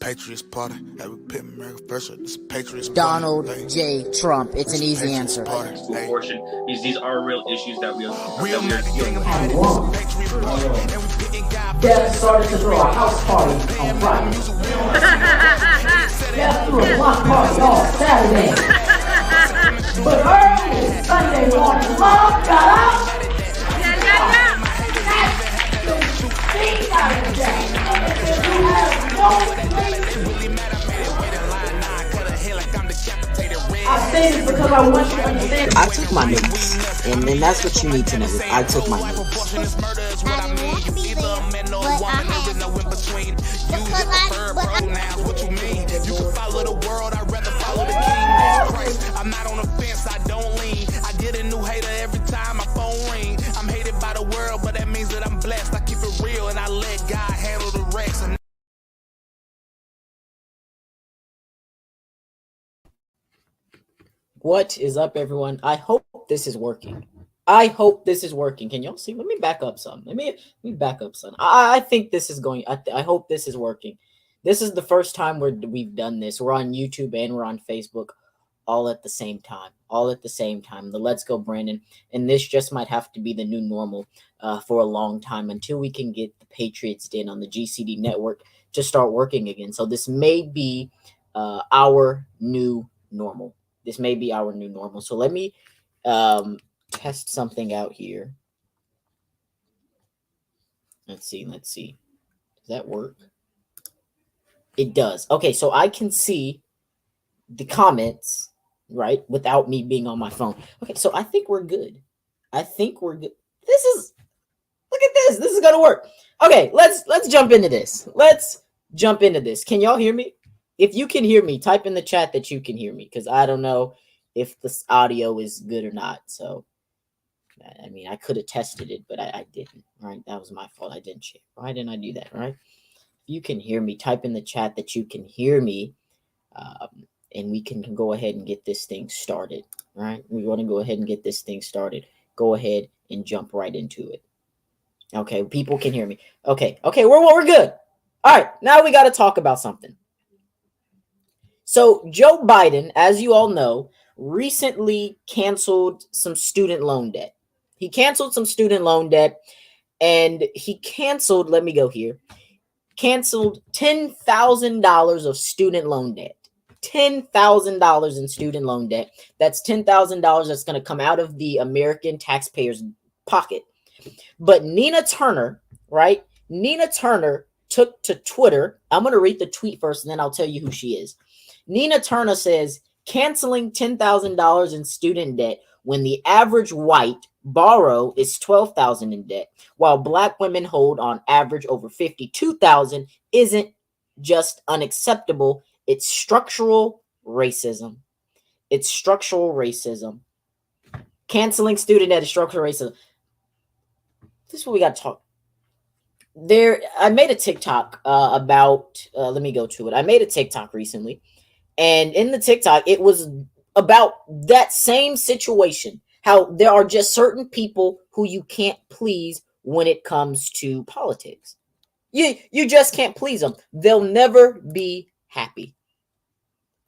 Patriots party. Hey, we put America first. This Patriots Donald party. J. Trump. It's an easy answer. Abortion. These are real issues that we are dealing with. Death started to throw a house party on Friday. Death threw a block party on Saturday. But early Sunday morning, love got out. I say this because I want you to understand. I took my notes, and then that's what you need to know. I took my notes. I won't be there, but I have. What you mean? You can follow the world, I'd rather follow the king. Christ, I'm not on the fence, I don't lean. I get a new hater every time my phone ring. I'm hated by the world, but that means that I'm blessed. I keep it real and I let God handle the rest. What is up, everyone? I hope this is working. Can y'all see? Let me back up some. Let me back up some. I think this is going. I hope this is working. This is the first time we've done this. We're on YouTube and we're on Facebook all at the same time. The Let's Go Brandon. And this just might have to be the new normal for a long time until we can get the Patriots Den on the GCD network to start working again. So this may be our new normal. So let me test something out here. Let's see. Does that work? It does. Okay, so I can see the comments, right, without me being on my phone. Okay, so I think we're good. Look at this. This is gonna work. Okay, let's jump into this. Can y'all hear me? If you can hear me, type in the chat that you can hear me, because I don't know if this audio is good or not. So, I mean, I could have tested it, but I didn't. Right? That was my fault. I didn't check. Why didn't I do that? Right? If you can hear me, type in the chat that you can hear me, and we can go ahead and get this thing started. Right? We want to go ahead and get this thing started. Go ahead and jump right into it. Okay, people can hear me. Okay, we're good. All right, now we got to talk about something. So Joe Biden, as you all know, recently canceled some student loan debt. And he canceled, canceled $10,000 of student loan debt. $10,000 in student loan debt. That's $10,000 that's going to come out of the American taxpayers' pocket. But Nina Turner, right? Nina Turner took to Twitter. I'm going to read the tweet first, and then I'll tell you who she is. Nina Turner says, canceling $10,000 in student debt when the average white borrow is $12,000 in debt, while black women hold on average over $52,000 isn't just unacceptable. It's structural racism. Canceling student debt is structural racism. This is what we got to talk. I made a TikTok about, let me go to it. I made a TikTok recently. And in the TikTok, it was about that same situation, how there are just certain people who you can't please when it comes to politics. You just can't please them. They'll never be happy.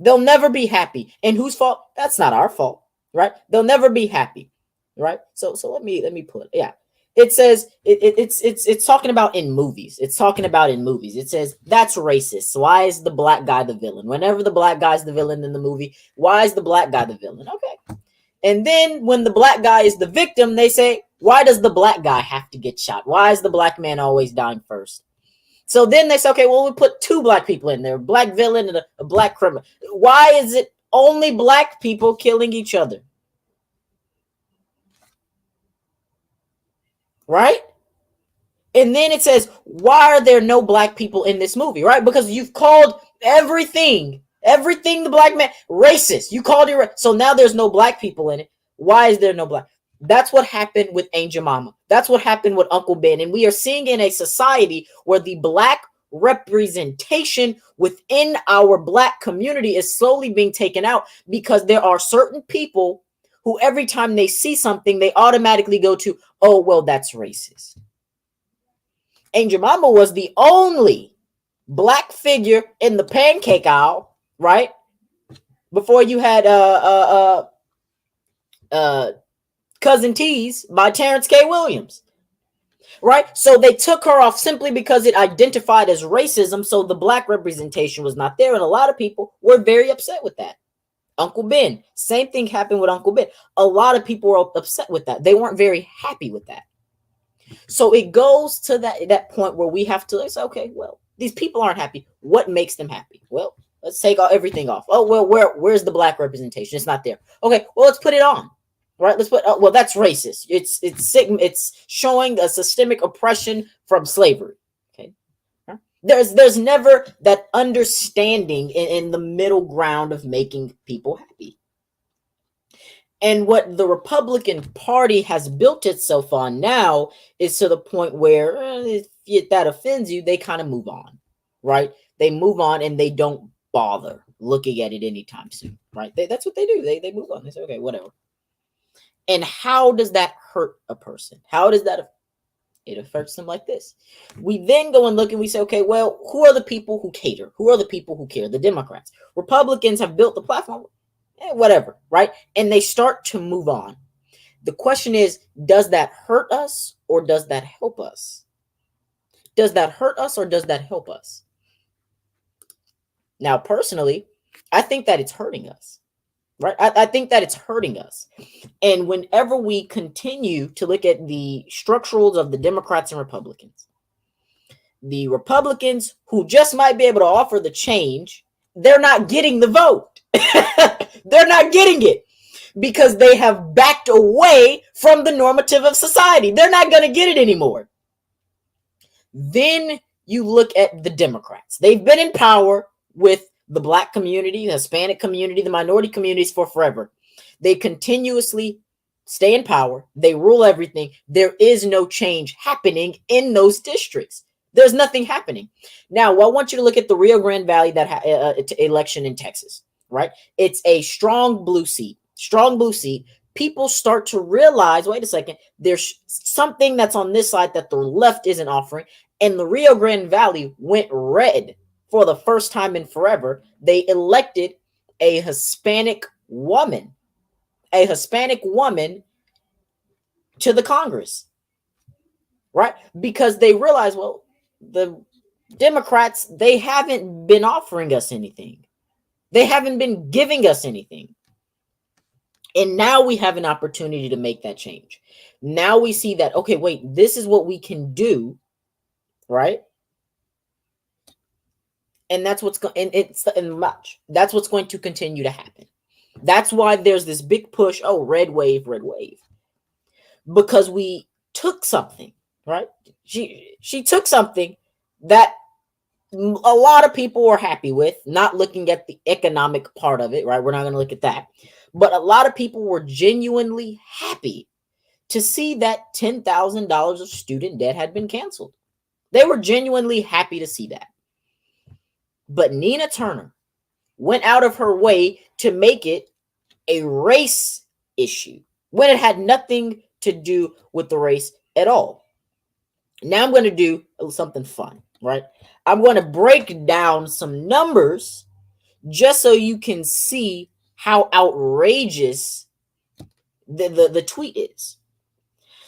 And whose fault? That's not our fault, right? They'll never be happy, right? So let me put it. Yeah. It says it's talking about in movies. It says that's racist. So why is the black guy the villain? Whenever the black guy's the villain in the movie, why is the black guy the villain? Okay. And then when the black guy is the victim, they say, why does the black guy have to get shot? Why is the black man always dying first? So then they say, okay, well, we put two black people in there, a black villain and a black criminal. Why is it only black people killing each other? Right? And then it says, why are there no black people in this movie? Right? Because you've called everything the black man racist. You called it. So now there's no black people in it. Why is there no black? That's what happened with Aunt Jemima. That's what happened with Uncle Ben. And we are seeing in a society where the black representation within our black community is slowly being taken out because there are certain people who every time they see something, they automatically go to, oh, well, that's racist. Aunt Jemima was the only black figure in the pancake aisle, right? Before you had Cousin Tease by Terrence K. Williams, right? So they took her off simply because it identified as racism, so the black representation was not there, and a lot of people were very upset with that. Uncle Ben, same thing happened with Uncle Ben. A lot of people were upset with that. They weren't very happy with that. So it goes to that point where we have to say, okay, well, these people aren't happy. What makes them happy? Well, let's take everything off. Oh, well, where's the black representation? It's not there. Okay, well, let's put it on. Right? Let's put. Well, that's racist. It's showing a systemic oppression from slavery. Okay, there's never that understanding in the middle ground of making people happy. And what the Republican Party has built itself on now is to the point where if that offends you, they kind of move on, right? They move on and they don't bother looking at it anytime soon, right? That's what they do. They move on. They say, okay, whatever. And how does that hurt a person? How does that? It affects them like this. We then go and look and we say, okay, well, who are the people who cater? Who are the people who care? The Democrats. Republicans have built the platform. Whatever, right? And they start to move on. The question is, does that hurt us or does that help us? Does that hurt us or does that help us? Now, personally, I think that it's hurting us, right? I think that it's hurting us. And whenever we continue to look at the structurals of the Democrats and Republicans, the Republicans who just might be able to offer the change, they're not getting the vote. They're not getting it because they have backed away from the normative of society. They're not going to get it anymore. Then you look at the Democrats. They've been in power with the black community, the Hispanic community, the minority communities for forever. They continuously stay in power. They rule everything. There is no change happening in those districts. There's nothing happening. Now, I want you to look at the Rio Grande Valley election in Texas. Right? It's a strong blue seat. Strong blue seat. People start to realize, wait a second, there's something that's on this side that the left isn't offering. And the Rio Grande Valley went red for the first time in forever. They elected a Hispanic woman to the Congress. Right? Because they realized, well, the Democrats, they haven't been offering us anything. They haven't been giving us anything. And now we have an opportunity to make that change. Now we see that, okay, wait, this is what we can do, right? And that's what's going that's what's going to continue to happen. That's why there's this big push, oh, red wave. Because we took something, right? She took something that a lot of people were happy with, not looking at the economic part of it, right? We're not going to look at that. But a lot of people were genuinely happy to see that $10,000 of student debt had been canceled. They were genuinely happy to see that. But Nina Turner went out of her way to make it a race issue when it had nothing to do with the race at all. Now I'm going to do something fun, right? I'm going to break down some numbers just so you can see how outrageous the tweet is.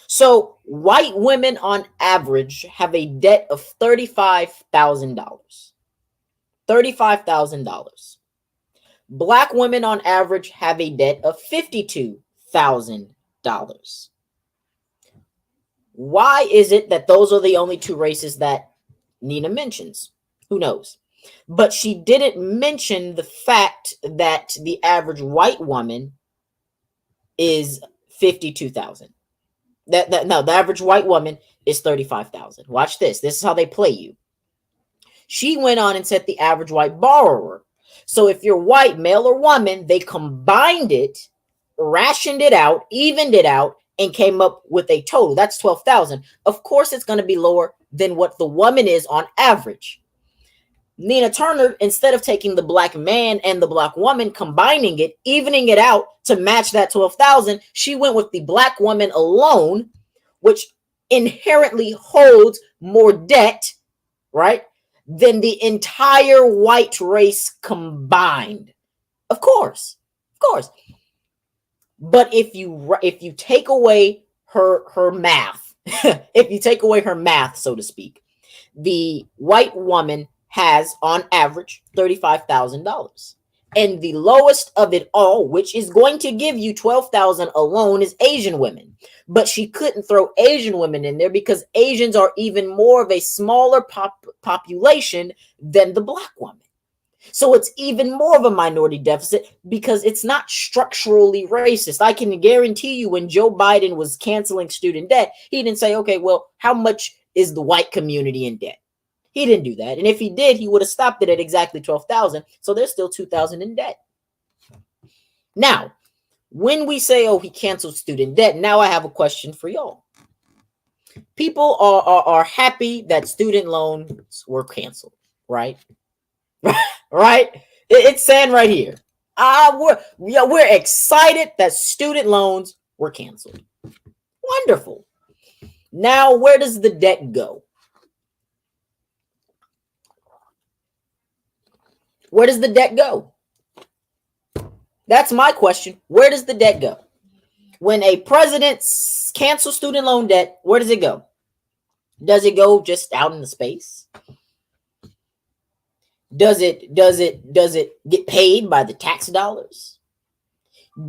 So white women on average have a debt of $35,000. $35,000. Black women on average have a debt of $52,000. Why is it that those are the only two races that Nina mentions? Who knows? But she didn't mention the fact that the average white woman is $52,000. No, the average white woman is $35,000. Watch this. This is how they play you. She went on and said the average white borrower. So if you're white, male or woman, they combined it, rationed it out, evened it out, and came up with a total. That's $12,000. Of course, it's going to be lower than what the woman is on average. Nina Turner, instead of taking the black man and the black woman, combining it, evening it out to match that 12,000, she went with the black woman alone, which inherently holds more debt, right? than the entire white race combined. Of course. Of course. But if you take away her math, if you take away her math, so to speak, the white woman has on average $35,000. And the lowest of it all, which is going to give you 12,000 alone, is Asian women. But she couldn't throw Asian women in there because Asians are even more of a smaller population than the black woman. So it's even more of a minority deficit because it's not structurally racist. I can guarantee you when Joe Biden was canceling student debt, he didn't say, okay, well, how much is the white community in debt? He didn't do that. And if he did, he would have stopped it at exactly 12,000. So there's still 2,000 in debt. Now, when we say, oh, he canceled student debt, now I have a question for y'all. People are happy that student loans were canceled, right? Right? It's saying right here. We're excited that student loans were canceled. Wonderful. Now, where does the debt go? Where does the debt go? That's my question. Where does the debt go? When a president cancels student loan debt, where does it go? Does it go just out into space? Does it get paid by the tax dollars?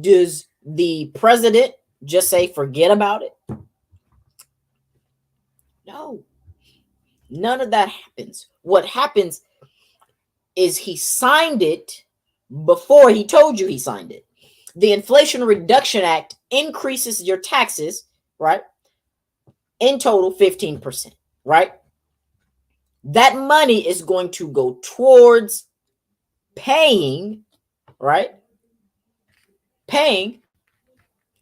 Does the president just say forget about it? No. None of that happens. What happens is he signed it before he told you he signed it. The Inflation Reduction Act increases your taxes, right? In total 15%, right? That money is going to go towards paying, right? Paying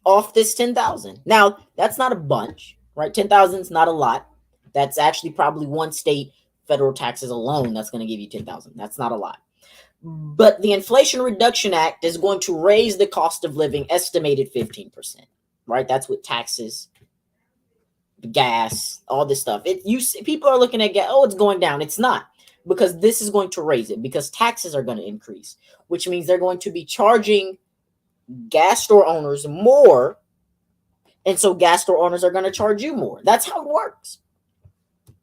off this 10,000. Now, that's not a bunch, right? 10,000 is not a lot. That's actually probably one state federal taxes alone that's going to give you 10,000. That's not a lot. But the Inflation Reduction Act is going to raise the cost of living estimated 15%, right? That's with taxes, gas, all this stuff. People are looking at gas, oh, it's going down. It's not, because this is going to raise it because taxes are going to increase, which means they're going to be charging gas store owners more. And so gas store owners are going to charge you more. That's how it works.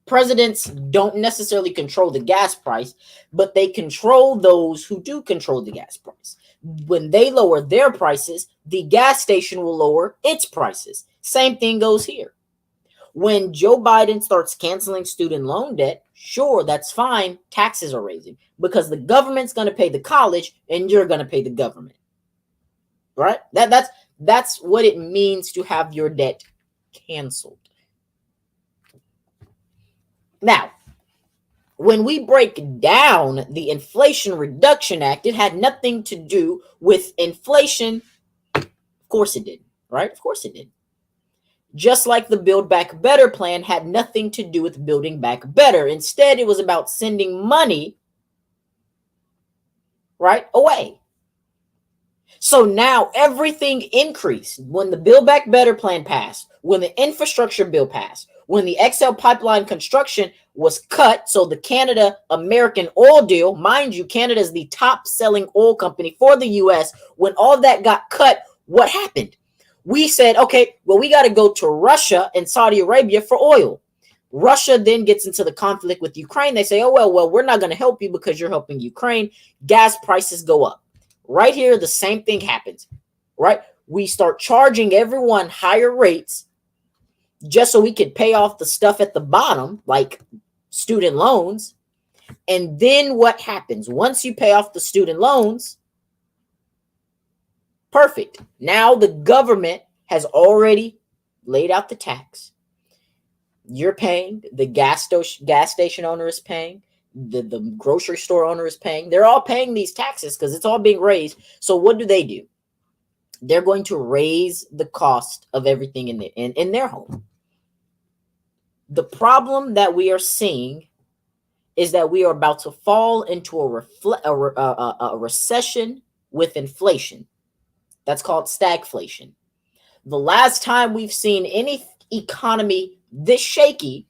Presidents don't necessarily control the gas price, but they control those who do control the gas price. When they lower their prices, the gas station will lower its prices. Same thing goes here. When Joe Biden starts canceling student loan debt, sure, that's fine. Taxes are raising because the government's going to pay the college and you're going to pay the government. Right? That's what it means to have your debt canceled. Now, when we break down the Inflation Reduction Act, it had nothing to do with inflation. Of course it did, right? Of course it did. Just like the Build Back Better plan had nothing to do with building back better. Instead, it was about sending money, right, away. So now everything increased when the Build Back Better plan passed, when the infrastructure bill passed, when the XL pipeline construction was cut. So the Canada-American oil deal, mind you, Canada is the top selling oil company for the U.S. When all that got cut, what happened? We said, okay, well, we got to go to Russia and Saudi Arabia for oil. Russia then gets into the conflict with Ukraine. They say, oh, well, we're not going to help you because you're helping Ukraine. Gas prices go up. Right here, the same thing happens, right? We start charging everyone higher rates just so we could pay off the stuff at the bottom, like student loans. And then what happens? Once you pay off the student loans, perfect. Now the government has already laid out the tax. You're paying, the gas station owner is paying, the grocery store owner is paying. They're all paying these taxes because it's all being raised. So what do? They're going to raise the cost of everything in their home. The problem that we are seeing is that we are about to fall into a recession with inflation. That's called stagflation. The last time we've seen any economy this shaky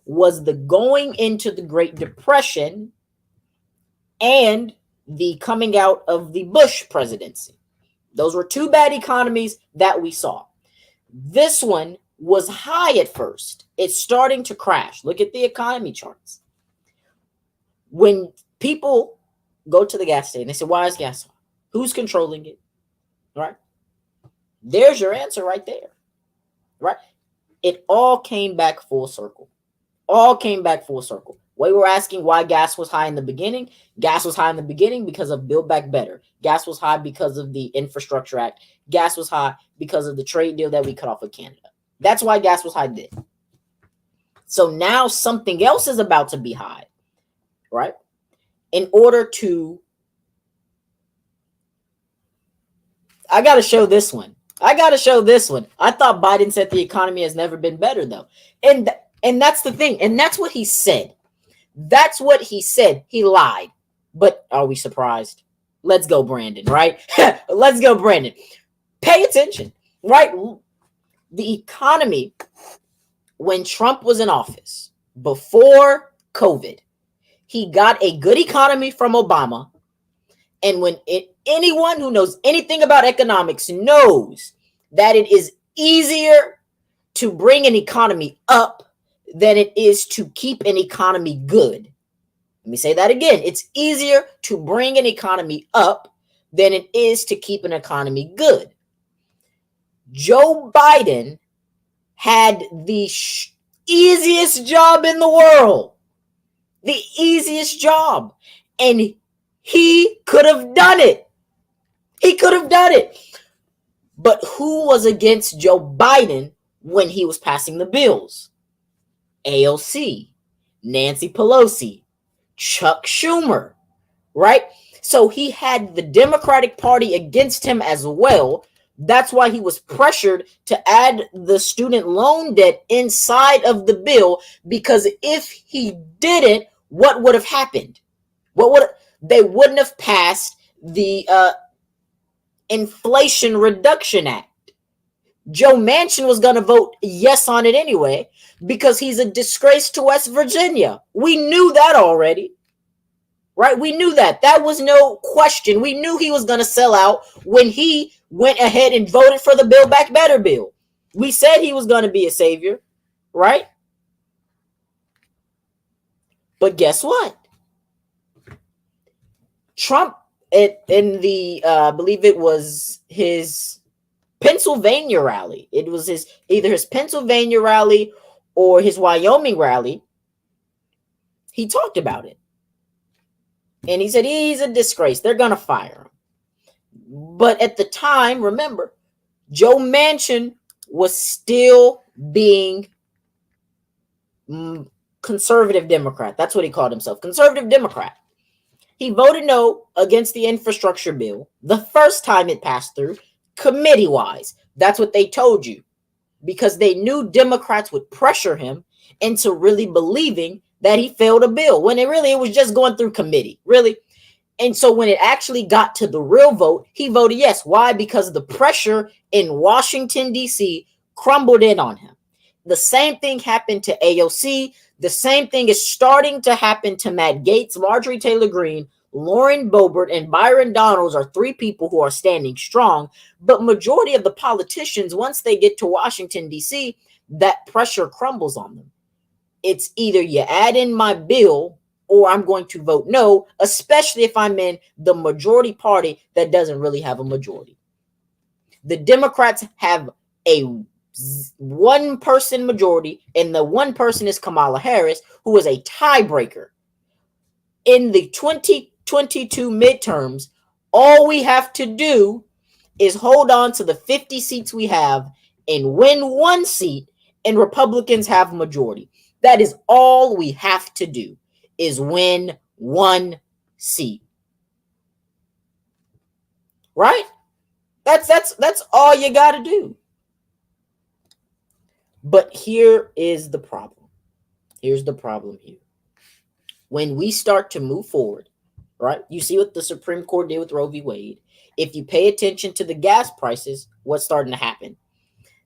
was the going into the Great Depression and the coming out of the Bush presidency. Those were two bad economies that we saw. This one was high at first. It's starting to crash. Look at the economy charts. When people go to the gas station, they say, why is gas high? Who's controlling it? Right? There's your answer right there. Right? It all came back full circle. All came back full circle. We were asking why gas was high in the beginning. Gas was high in the beginning because of Build Back Better. Gas was high because of the Infrastructure Act. Gas was high because of the trade deal that we cut off with Canada. That's why gas was high then. So now something else is about to be high, right? In order to, I got to show this one. I thought Biden said the economy has never been better, though. And that's the thing. And that's what he said. That's what he said. He lied. But are we surprised? Let's go, Brandon, right? Let's go, Brandon. Pay attention, right? The economy, when Trump was in office, before COVID, he got a good economy from Obama. And anyone who knows anything about economics knows that it is easier to bring an economy up than it is to keep an economy good. Let me say that again. It's easier to bring an economy up than it is to keep an economy good. Joe Biden had the easiest job in the world. The easiest job. And he could have done it. He could have done it. But who was against Joe Biden when he was passing the bills? AOC, Nancy Pelosi, Chuck Schumer, right? So he had the Democratic Party against him as well. That's why he was pressured to add the student loan debt inside of the bill, because if he didn't, what would have happened? They wouldn't have passed the Inflation Reduction Act. Joe Manchin was going to vote yes on it anyway because he's a disgrace to West Virginia. We knew that already, right? We knew that. That was no question. We knew he was going to sell out when he went ahead and voted for the Build Back Better bill. We said he was going to be a savior, right? But guess what? Trump, in the, I believe it was his Pennsylvania rally. It was either his Pennsylvania rally or his Wyoming rally. He talked about it. And he said he's a disgrace. They're going to fire him. But at the time, remember, Joe Manchin was still being conservative Democrat. That's what he called himself, conservative Democrat. He voted no against the infrastructure bill the first time it passed through, committee-wise. That's what they told you, because they knew Democrats would pressure him into really believing that he failed a bill, when it was just going through committee, really. And so when it actually got to the real vote, he voted yes. Why? Because the pressure in Washington, D.C. crumbled in on him. The same thing happened to AOC. The same thing is starting to happen to Matt Gaetz, Marjorie Taylor Greene, Lauren Boebert, and Byron Donalds are three people who are standing strong. But majority of the politicians, once they get to Washington, D.C., that pressure crumbles on them. It's either you add in my bill or I'm going to vote no, especially if I'm in the majority party that doesn't really have a majority. The Democrats have a one-person majority, and the one person is Kamala Harris, who is a tiebreaker. In the 2022 midterms, all we have to do is hold on to the 50 seats we have and win one seat, and Republicans have a majority. That is all we have to do, is win one seat. Right? That's all you got to do. But here is the problem. Here's the problem here. When we start to move forward, right? You see what the Supreme Court did with Roe v. Wade. If you pay attention to the gas prices, what's starting to happen?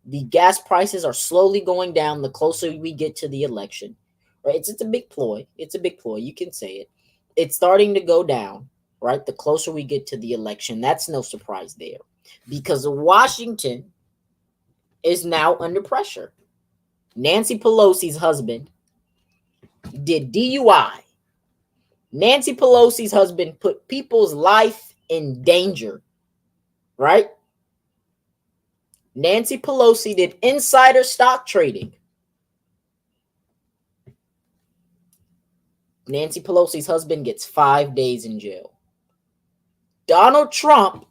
The gas prices are slowly going down the closer we get to the election. right? It's a big ploy. It's a big ploy. You can say it. It's starting to go down, right? The closer we get to the election, that's no surprise there, because Washington is now under pressure. Nancy Pelosi's husband did DUI. Nancy Pelosi's husband put people's life in danger, right? Nancy Pelosi did insider stock trading. Nancy Pelosi's husband gets 5 days in jail. Donald Trump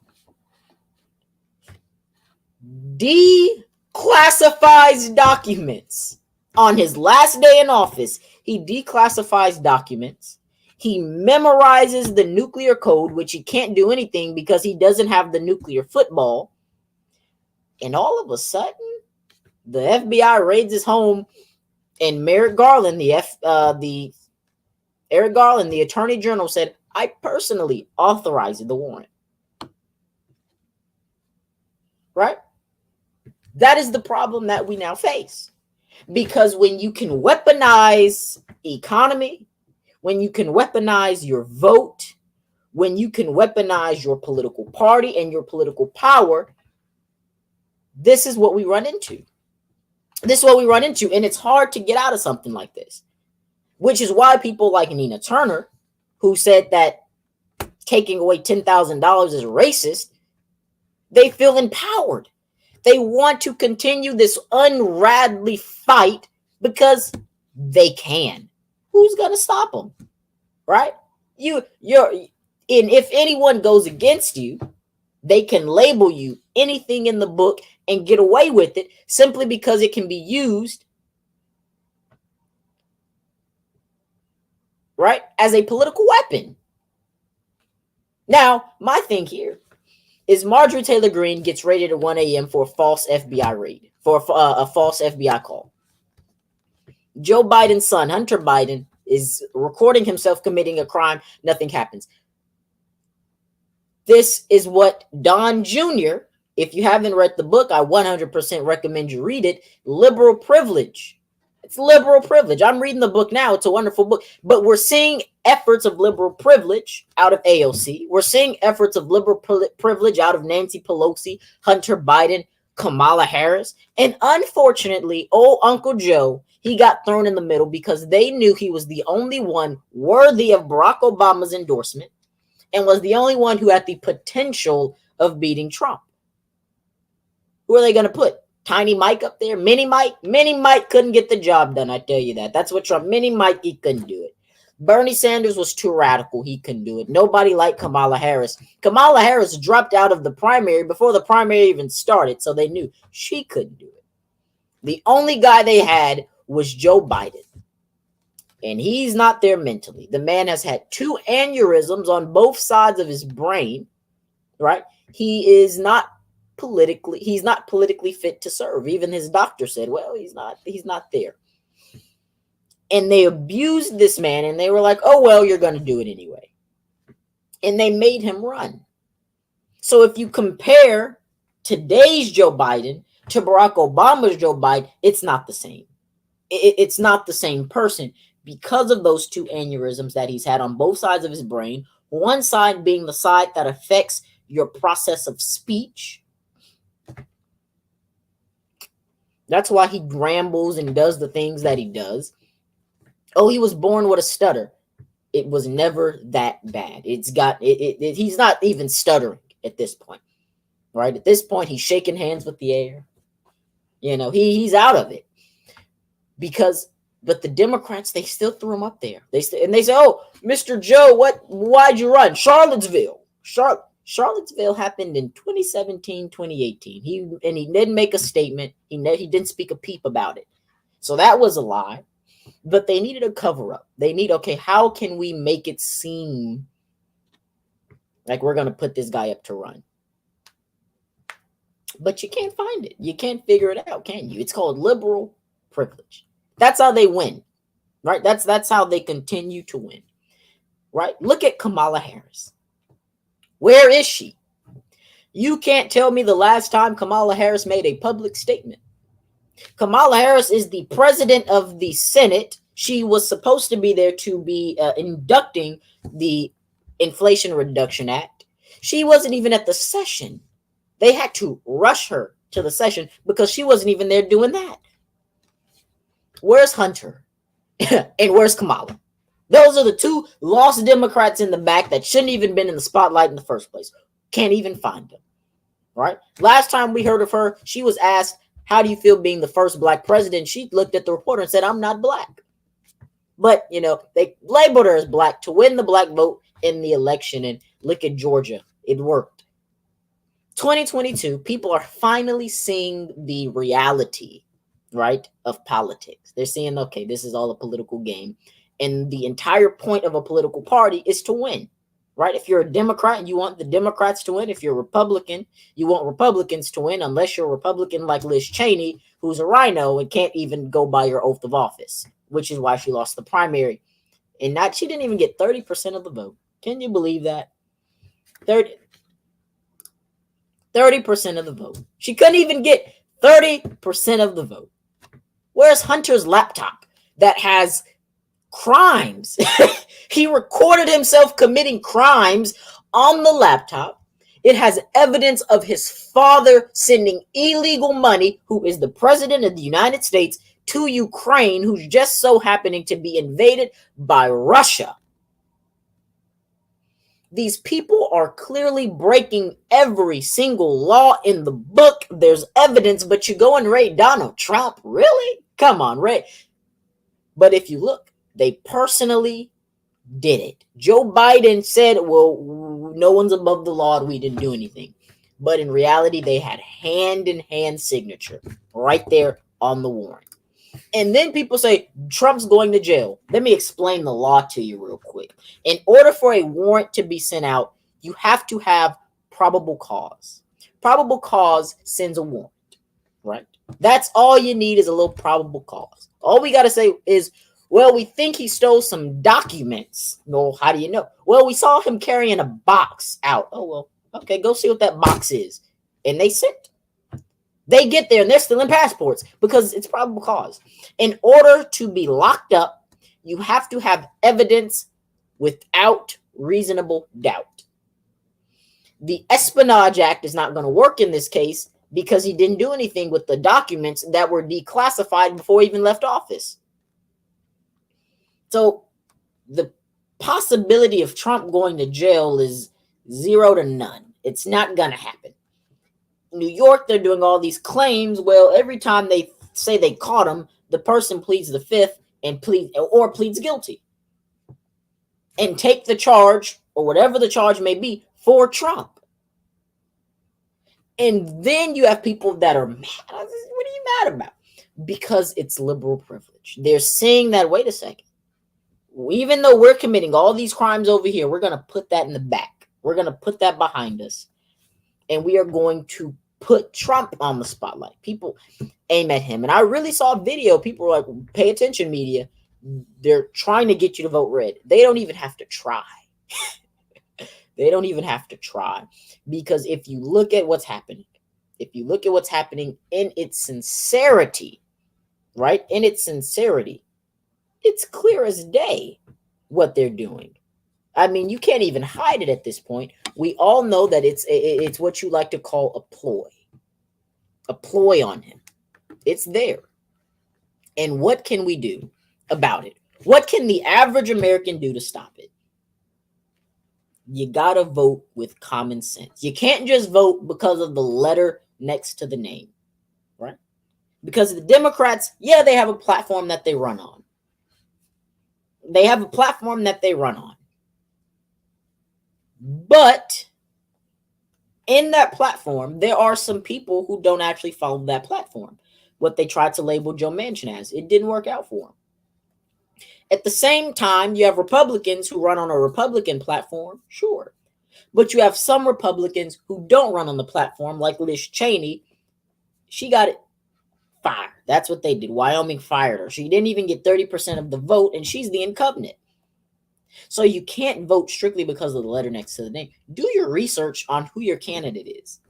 declassifies documents. On his last day in office, he declassifies documents. He memorizes the nuclear code, which he can't do anything because he doesn't have the nuclear football. And all of a sudden, the FBI raids his home, and Merrick Garland, Eric Garland, the Attorney General, said, "I personally authorized the warrant." Right? That is the problem that we now face. Because when you can weaponize economy, when you can weaponize your vote, when you can weaponize your political party and your political power, this is what we run into. This is what we run into. And it's hard to get out of something like this, which is why people like Nina Turner, who said that taking away $10,000 is racist, they feel empowered. They want to continue this unradly fight because they can. Who's going to stop them? Right? And if anyone goes against you, they can label you anything in the book and get away with it simply because it can be used, right, as a political weapon. Now, my thing here is Marjorie Taylor Greene gets raided at 1 a.m. for a false FBI raid, for a false FBI call. Joe Biden's son, Hunter Biden, is recording himself committing a crime. Nothing happens. This is what Don Jr., if you haven't read the book, I 100% recommend you read it. Liberal privilege. It's liberal privilege. I'm reading the book now. It's a wonderful book. But we're seeing efforts of liberal privilege out of AOC. We're seeing efforts of liberal privilege out of Nancy Pelosi, Hunter Biden, Kamala Harris. And unfortunately, old Uncle Joe, he got thrown in the middle because they knew he was the only one worthy of Barack Obama's endorsement and was the only one who had the potential of beating Trump. Who are they going to put? Tiny Mike up there? Mini Mike? Mini Mike couldn't get the job done, I tell you that. That's what Trump... Mini Mike, he couldn't do it. Bernie Sanders was too radical. He couldn't do it. Nobody liked Kamala Harris. Kamala Harris dropped out of the primary before the primary even started, so they knew she couldn't do it. The only guy they had was Joe Biden. And he's not there mentally. The man has had 2 aneurysms on both sides of his brain, right? He's not politically fit to serve. Even his doctor said, well, he's not there. And they abused this man, and they were like, oh, well, you're going to do it anyway. And they made him run. So if you compare today's Joe Biden to Barack Obama's Joe Biden, it's not the same. It's not the same person because of those 2 aneurysms that he's had on both sides of his brain. One side being the side that affects your process of speech. That's why he rambles and does the things that he does. Oh, he was born with a stutter. It was never that bad. He's not even stuttering at this point, right? At this point, he's shaking hands with the air. He's out of it. But the Democrats, they still threw him up there. They say, oh, Mr. Joe, why'd you run? Charlottesville happened in 2017, 2018. He didn't make a statement. He didn't speak a peep about it. So that was a lie. But they needed a cover up. How can we make it seem like we're going to put this guy up to run? But you can't find it. You can't figure it out, can you? It's called liberal privilege. That's how they win, right? That's how they continue to win, right? Look at Kamala Harris. Where is she? You can't tell me the last time Kamala Harris made a public statement. Kamala Harris is the president of the Senate. She was supposed to be there to be inducting the Inflation Reduction Act. She wasn't even at the session. They had to rush her to the session because she wasn't even there doing that. Where's Hunter? And where's Kamala? Those are the two lost Democrats in the back that shouldn't even been in the spotlight in the first place. Can't even find them. Right? Last time we heard of her, she was asked, how do you feel being the first black president? She looked at the reporter and said, I'm not black. But, you know, they labeled her as black to win the black vote in the election. And look at Georgia. It worked. 2022, people are finally seeing the reality, right, of politics. They're seeing, okay, this is all a political game. And the entire point of a political party is to win, right? If you're a Democrat, you want the Democrats to win. If you're a Republican, you want Republicans to win, unless you're a Republican like Liz Cheney, who's a rhino and can't even go by your oath of office, which is why she lost the primary. And she didn't even get 30% of the vote. Can you believe that? 30% of the vote. She couldn't even get 30% of the vote. Where's Hunter's laptop that has crimes? He recorded himself committing crimes on the laptop. It has evidence of his father sending illegal money, who is the president of the United States, to Ukraine, who's just so happening to be invaded by Russia. These people are clearly breaking every single law in the book. There's evidence, but you go and rate Donald Trump? Really? Come on, Ray. But if you look, they personally did it. Joe Biden said, well, no one's above the law and we didn't do anything. But in reality, they had hand-in-hand signature right there on the warrant. And then people say, Trump's going to jail. Let me explain the law to you real quick. In order for a warrant to be sent out, you have to have probable cause. Probable cause sends a warrant, right? That's all you need is a little probable cause. All we got to say is, well, we think he stole some documents. Well, how do you know? Well, we saw him carrying a box out. Oh, well, okay, go see what that box is. And they sent. They get there and they're stealing passports because it's probable cause. In order to be locked up, you have to have evidence without reasonable doubt. The Espionage Act is not going to work in this case because he didn't do anything with the documents that were declassified before he even left office. So the possibility of Trump going to jail is 0 to none. It's not going to happen. New York, they're doing all these claims. Well, every time they say they caught him, the person pleads the fifth and pleads guilty and take the charge or whatever the charge may be for Trump. And then you have people that are mad. What are you mad about? Because it's liberal privilege. They're saying that, wait a second, even though we're committing all these crimes over here, we're going to put that in the back. We're going to put that behind us. And we are going to put Trump on the spotlight. People aim at him. And I really saw a video. People were like, pay attention, media. They're trying to get you to vote red. They don't even have to try. They don't even have to try. Because if you look at what's happening, in its sincerity, right? In its sincerity, it's clear as day what they're doing. I mean, you can't even hide it at this point. We all know that it's what you like to call a ploy on him. It's there. And what can we do about it? What can the average American do to stop it? You got to vote with common sense. You can't just vote because of the letter next to the name, right? Because the Democrats, yeah, they have a platform that they run on. But in that platform, there are some people who don't actually follow that platform. What they tried to label Joe Manchin as. It didn't work out for him. At the same time, you have Republicans who run on a Republican platform, sure. But you have some Republicans who don't run on the platform, like Liz Cheney. She got it fired. That's what they did. Wyoming fired her. She didn't even get 30% of the vote, and she's the incumbent. So you can't vote strictly because of the letter next to the name. Do your research on who your candidate is.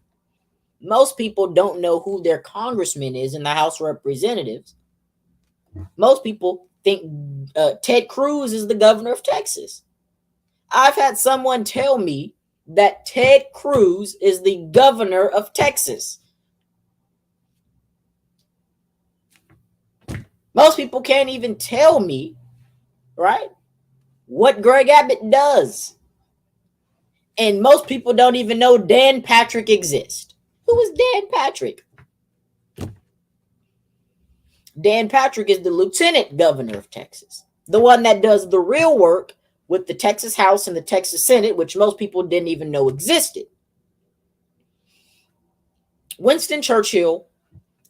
Most people don't know who their congressman is in the House of Representatives. Most people think Ted Cruz is the governor of Texas. I've had someone tell me that Ted Cruz is the governor of Texas. Most people can't even tell me, right, what Greg Abbott does. And most people don't even know Dan Patrick exists. Who is Dan Patrick? Dan Patrick is the lieutenant governor of Texas, the one that does the real work with the Texas House and the Texas Senate, which most people didn't even know existed. Winston Churchill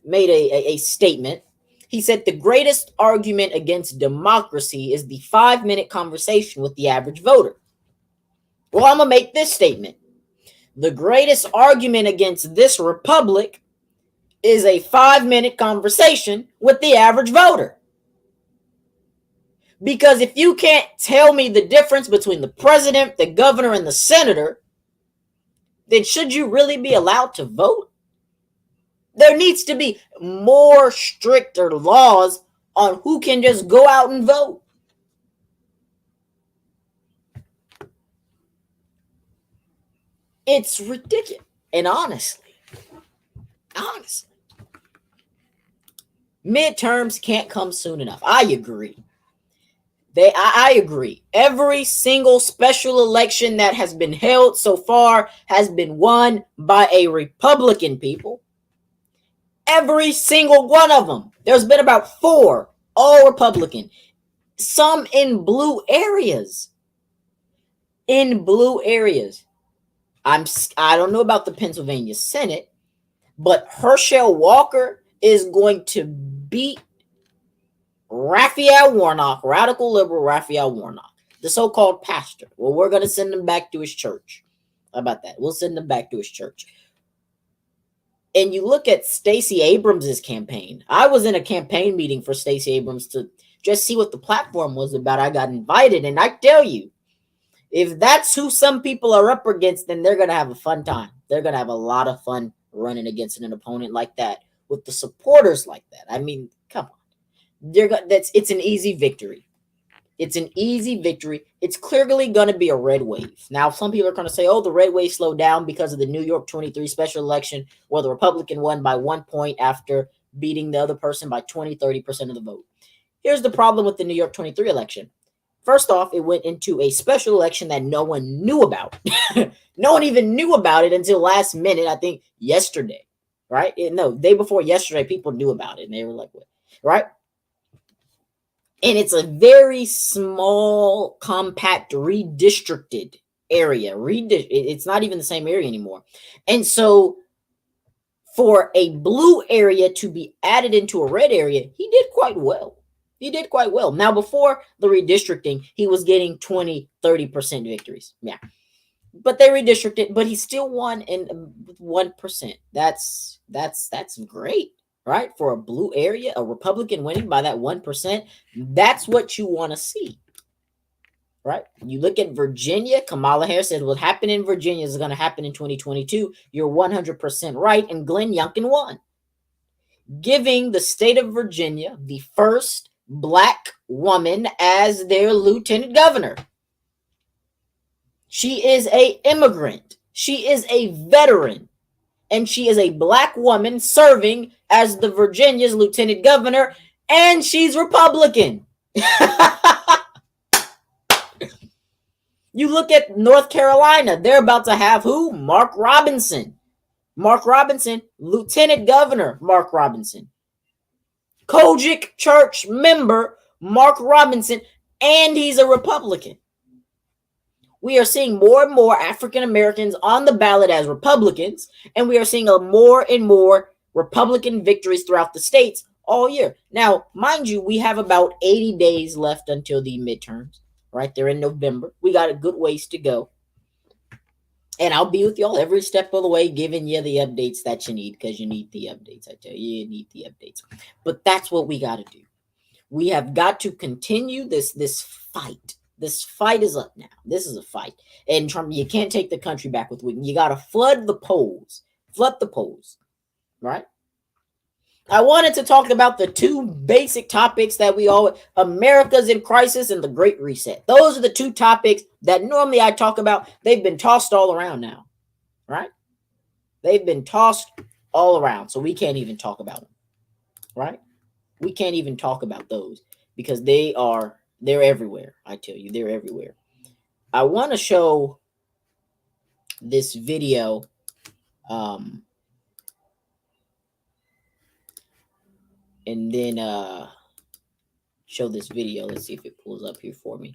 made a statement. He said the greatest argument against democracy is the 5-minute conversation with the average voter. Well, I'm going to make this statement. The greatest argument against this republic is a 5-minute conversation with the average voter. Because if you can't tell me the difference between the president, the governor, and the senator, then should you really be allowed to vote? There needs to be more stricter laws on who can just go out and vote. It's ridiculous. And honestly, midterms can't come soon enough. I agree. I agree. Every single special election that has been held so far has been won by a Republican people. Every single one of them. There's been about 4, all Republican. Some in blue areas. In blue areas. I don't know about the Pennsylvania Senate, but Herschel Walker is going to beat Raphael Warnock, radical liberal Raphael Warnock, the so-called pastor. Well, we're going to send him back to his church. How about that? We'll send him back to his church. And you look at Stacey Abrams' campaign. I was in a campaign meeting for Stacey Abrams to just see what the platform was about. I got invited, and I tell you, if that's who some people are up against, then they're going to have a fun time. They're going to have a lot of fun running against an opponent like that with the supporters like that. I mean, come on. It's an easy victory. It's an easy victory. It's clearly going to be a red wave. Now, some people are going to say, oh, the red wave slowed down because of the New York 23 special election where the Republican won by 1 point after beating the other person by 20-30% of the vote. Here's the problem with the New York 23 election. First off, it went into a special election that no one knew about. No one even knew about it until last minute, I think yesterday, right? No, day before yesterday, people knew about it. And they were like, what? Right? And it's a very small, compact, redistricted area. It's not even the same area anymore. And so for a blue area to be added into a red area, he did quite well. He did quite well. Now, before the redistricting, he was getting 20-30% victories. Yeah. But they redistricted, but he still won in 1%. That's great, right? For a blue area, a Republican winning by that 1%, that's what you want to see, right? You look at Virginia, Kamala Harris said what happened in Virginia is going to happen in 2022. You're 100% right, and Glenn Youngkin won, giving the state of Virginia the first Black woman as their lieutenant governor. She is an immigrant. She is a veteran. And she is a Black woman serving as the Virginia's lieutenant governor. And she's Republican. You look at North Carolina. They're about to have who? Mark Robinson. Mark Robinson, lieutenant governor Mark Robinson. Kojic church member Mark Robinson, and he's a Republican. We are seeing more and more African Americans on the ballot as Republicans, and we are seeing more and more Republican victories throughout the states all year. Now, mind you, we have about 80 days left until the midterms, right? They're in November. We got a good ways to go. And I'll be with y'all every step of the way, giving you the updates that you need, because you need the updates. I tell you, you need the updates. But that's what we got to do. We have got to continue this fight. This fight is up now. This is a fight. And Trump, you can't take the country back with weakness. You got to flood the polls. Flood the polls, right? I wanted to talk about the two basic topics that we all America's in crisis and the Great Reset. Those are the two topics that normally I talk about. They've been tossed all around now, right? They've been tossed all around, so we can't even talk about them, right? We can't even talk about those because they're everywhere. I tell you, they're everywhere. I want to show this video. And then show this video. Let's see if it pulls up here for me.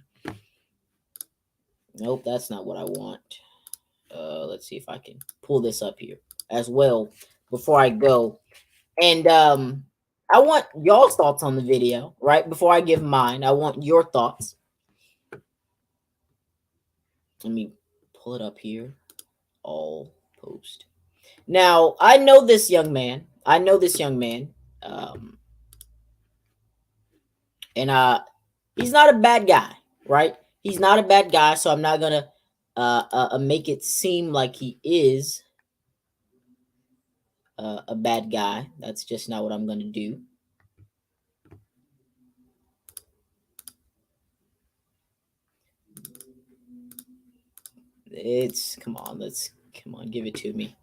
Nope, that's not what I want. Let's see if I can pull this up here as well before I go. And I want y'all's thoughts on the video, right? Before I give mine, I want your thoughts. Let me pull it up here. All post. Now, I know this young man. And he's not a bad guy, right? He's not a bad guy, so I'm not gonna make it seem like he is a bad guy. That's just not what I'm gonna do. Come on, give it to me.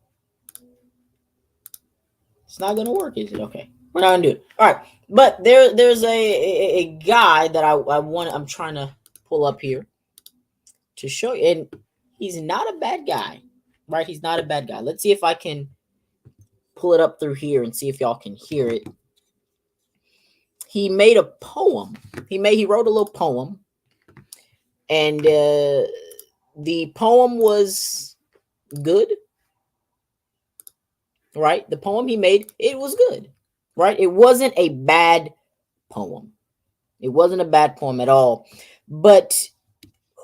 It's not gonna work, is it? Okay, we're not gonna do it. All right, but there's a guy that I'm trying to pull up here to show you, and he's not a bad guy, right? He's not a bad guy. Let's see if I can pull it up through here and see if y'all can hear it. He made a poem. He wrote a little poem, and the poem was good, right? The poem he made, it was good, right? It wasn't a bad poem. It wasn't a bad poem at all. But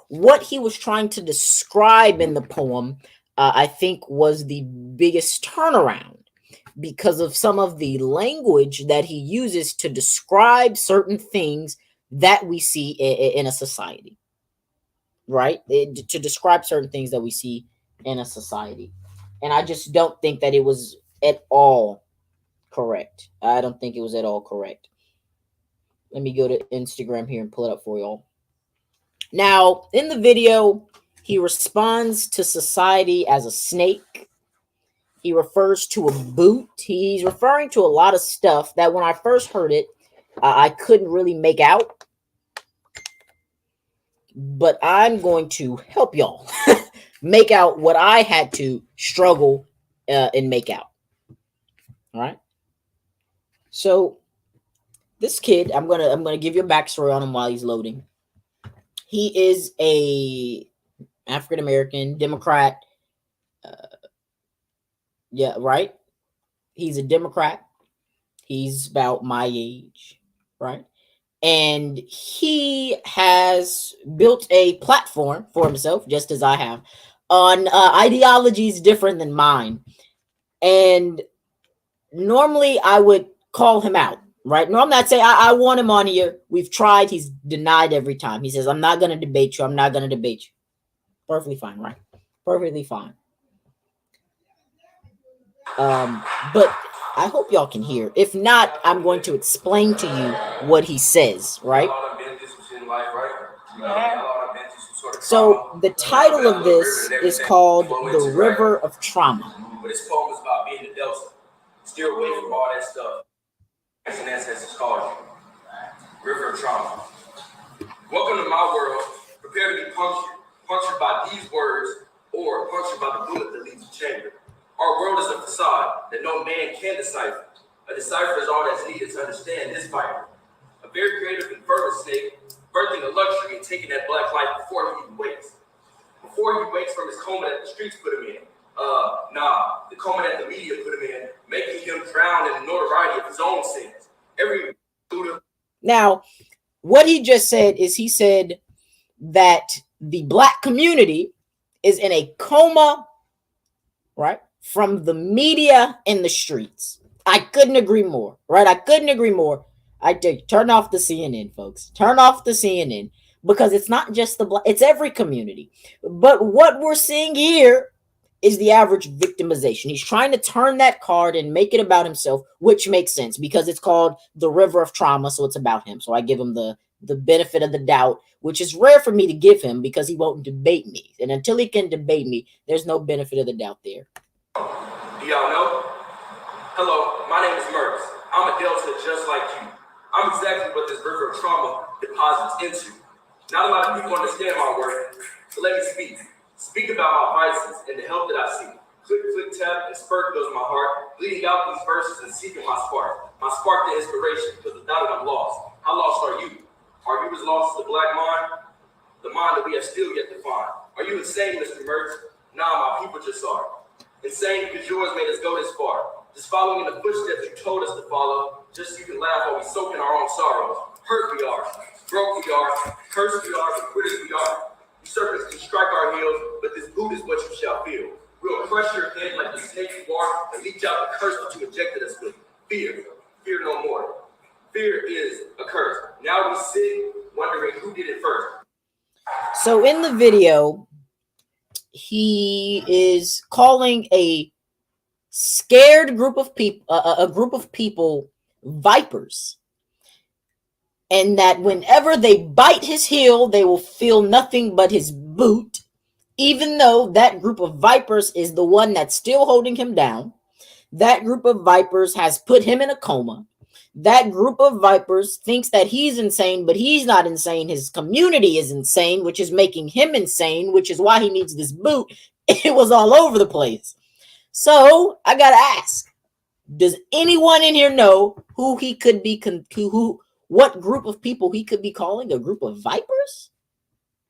what he was trying to describe in the poem, I think, was the biggest turnaround because of some of the language that he uses to describe certain things that we see in a society, right? To describe certain things that we see in a society. And I just don't think that it was at all correct. I don't think it was at all correct. Let me go to Instagram here and pull it up for y'all. Now, in the video, he responds to society as a snake. He refers to a boot. He's referring to a lot of stuff that when I first heard it, I couldn't really make out. But I'm going to help y'all make out what I had to struggle and make out. All right. So this kid, I'm gonna give you a backstory on him while he's loading. He is a African American Democrat. Yeah, right. He's a Democrat. He's about my age, right? And he has built a platform for himself, just as I have, on ideologies different than mine. And normally I would call him out, right? Normally I'd say, I want him on here. We've tried. He's denied every time. He says, I'm not going to debate you. I'm not going to debate you. Perfectly fine, right? Perfectly fine. But I hope y'all can hear. If not, I'm going to explain to you what he says, right? So the title of this is called The River of Trauma. But this poem is about being the Delta. Steer away from all that stuff. As an ancestors called you. River of Trauma. Welcome to my world. Prepare to be punctured by these words or punctured by the bullet that leaves the chamber. Our world is a facade that no man can decipher. A decipher is all that's needed to understand this fight. A very creative and fervent snake, birthing a luxury and taking that black life before he even wakes. Before he wakes from his coma that the streets put him in. The coma that the media put him in, making him drown in the notoriety of his own sins. Now, what he just said is he said that the black community is in a coma, right, from the media and the streets. I couldn't agree more, right? I couldn't agree more. I tell you, turn off the CNN, folks. Turn off the CNN because it's not just the black, it's every community. But what we're seeing here is the average victimization. He's trying to turn that card and make it about himself, which makes sense because it's called the River of Trauma, so it's about him. So I give him the benefit of the doubt, which is rare for me to give him because he won't debate me. And until he can debate me, there's no benefit of the doubt there. Do y'all know? Hello, my name is Mertz. I'm a Delta just like you. I'm exactly what this river of trauma deposits into. Not a lot of people understand my work, so let me speak. Speak about my vices and the help that I seek. Click, click, tap, and spurt goes my heart, bleeding out these verses and seeking my spark to inspiration, because without it I'm lost. How lost are you? Are you as lost as the black mind? The mind that we have still yet to find. Are you insane, Mr. Mertz? Nah, my people just are. Insane because yours made us go this far. Just following in the footsteps you told us to follow, just so you can laugh while we soak in our own sorrows. Hurt we are, broke we are, cursed we are, but quitters we are. You serpents can strike our heels, but this boot is what you shall feel. We'll crush your head like the snake you are and leach out the curse that you injected us with. Fear. Fear no more. Fear is a curse. Now we sit wondering who did it first. So in the video, he is calling a scared group of people, a group of people, vipers, and that whenever they bite his heel, they will feel nothing but his boot, even though that group of vipers is the one that's still holding him down. That group of vipers has put him in a coma. That group of vipers thinks that he's insane, but he's not insane. His community is insane, which is making him insane, which is why he needs this boot. It was all over the place. So I gotta ask, does anyone in here know who he could be, what group of people he could be calling a group of vipers?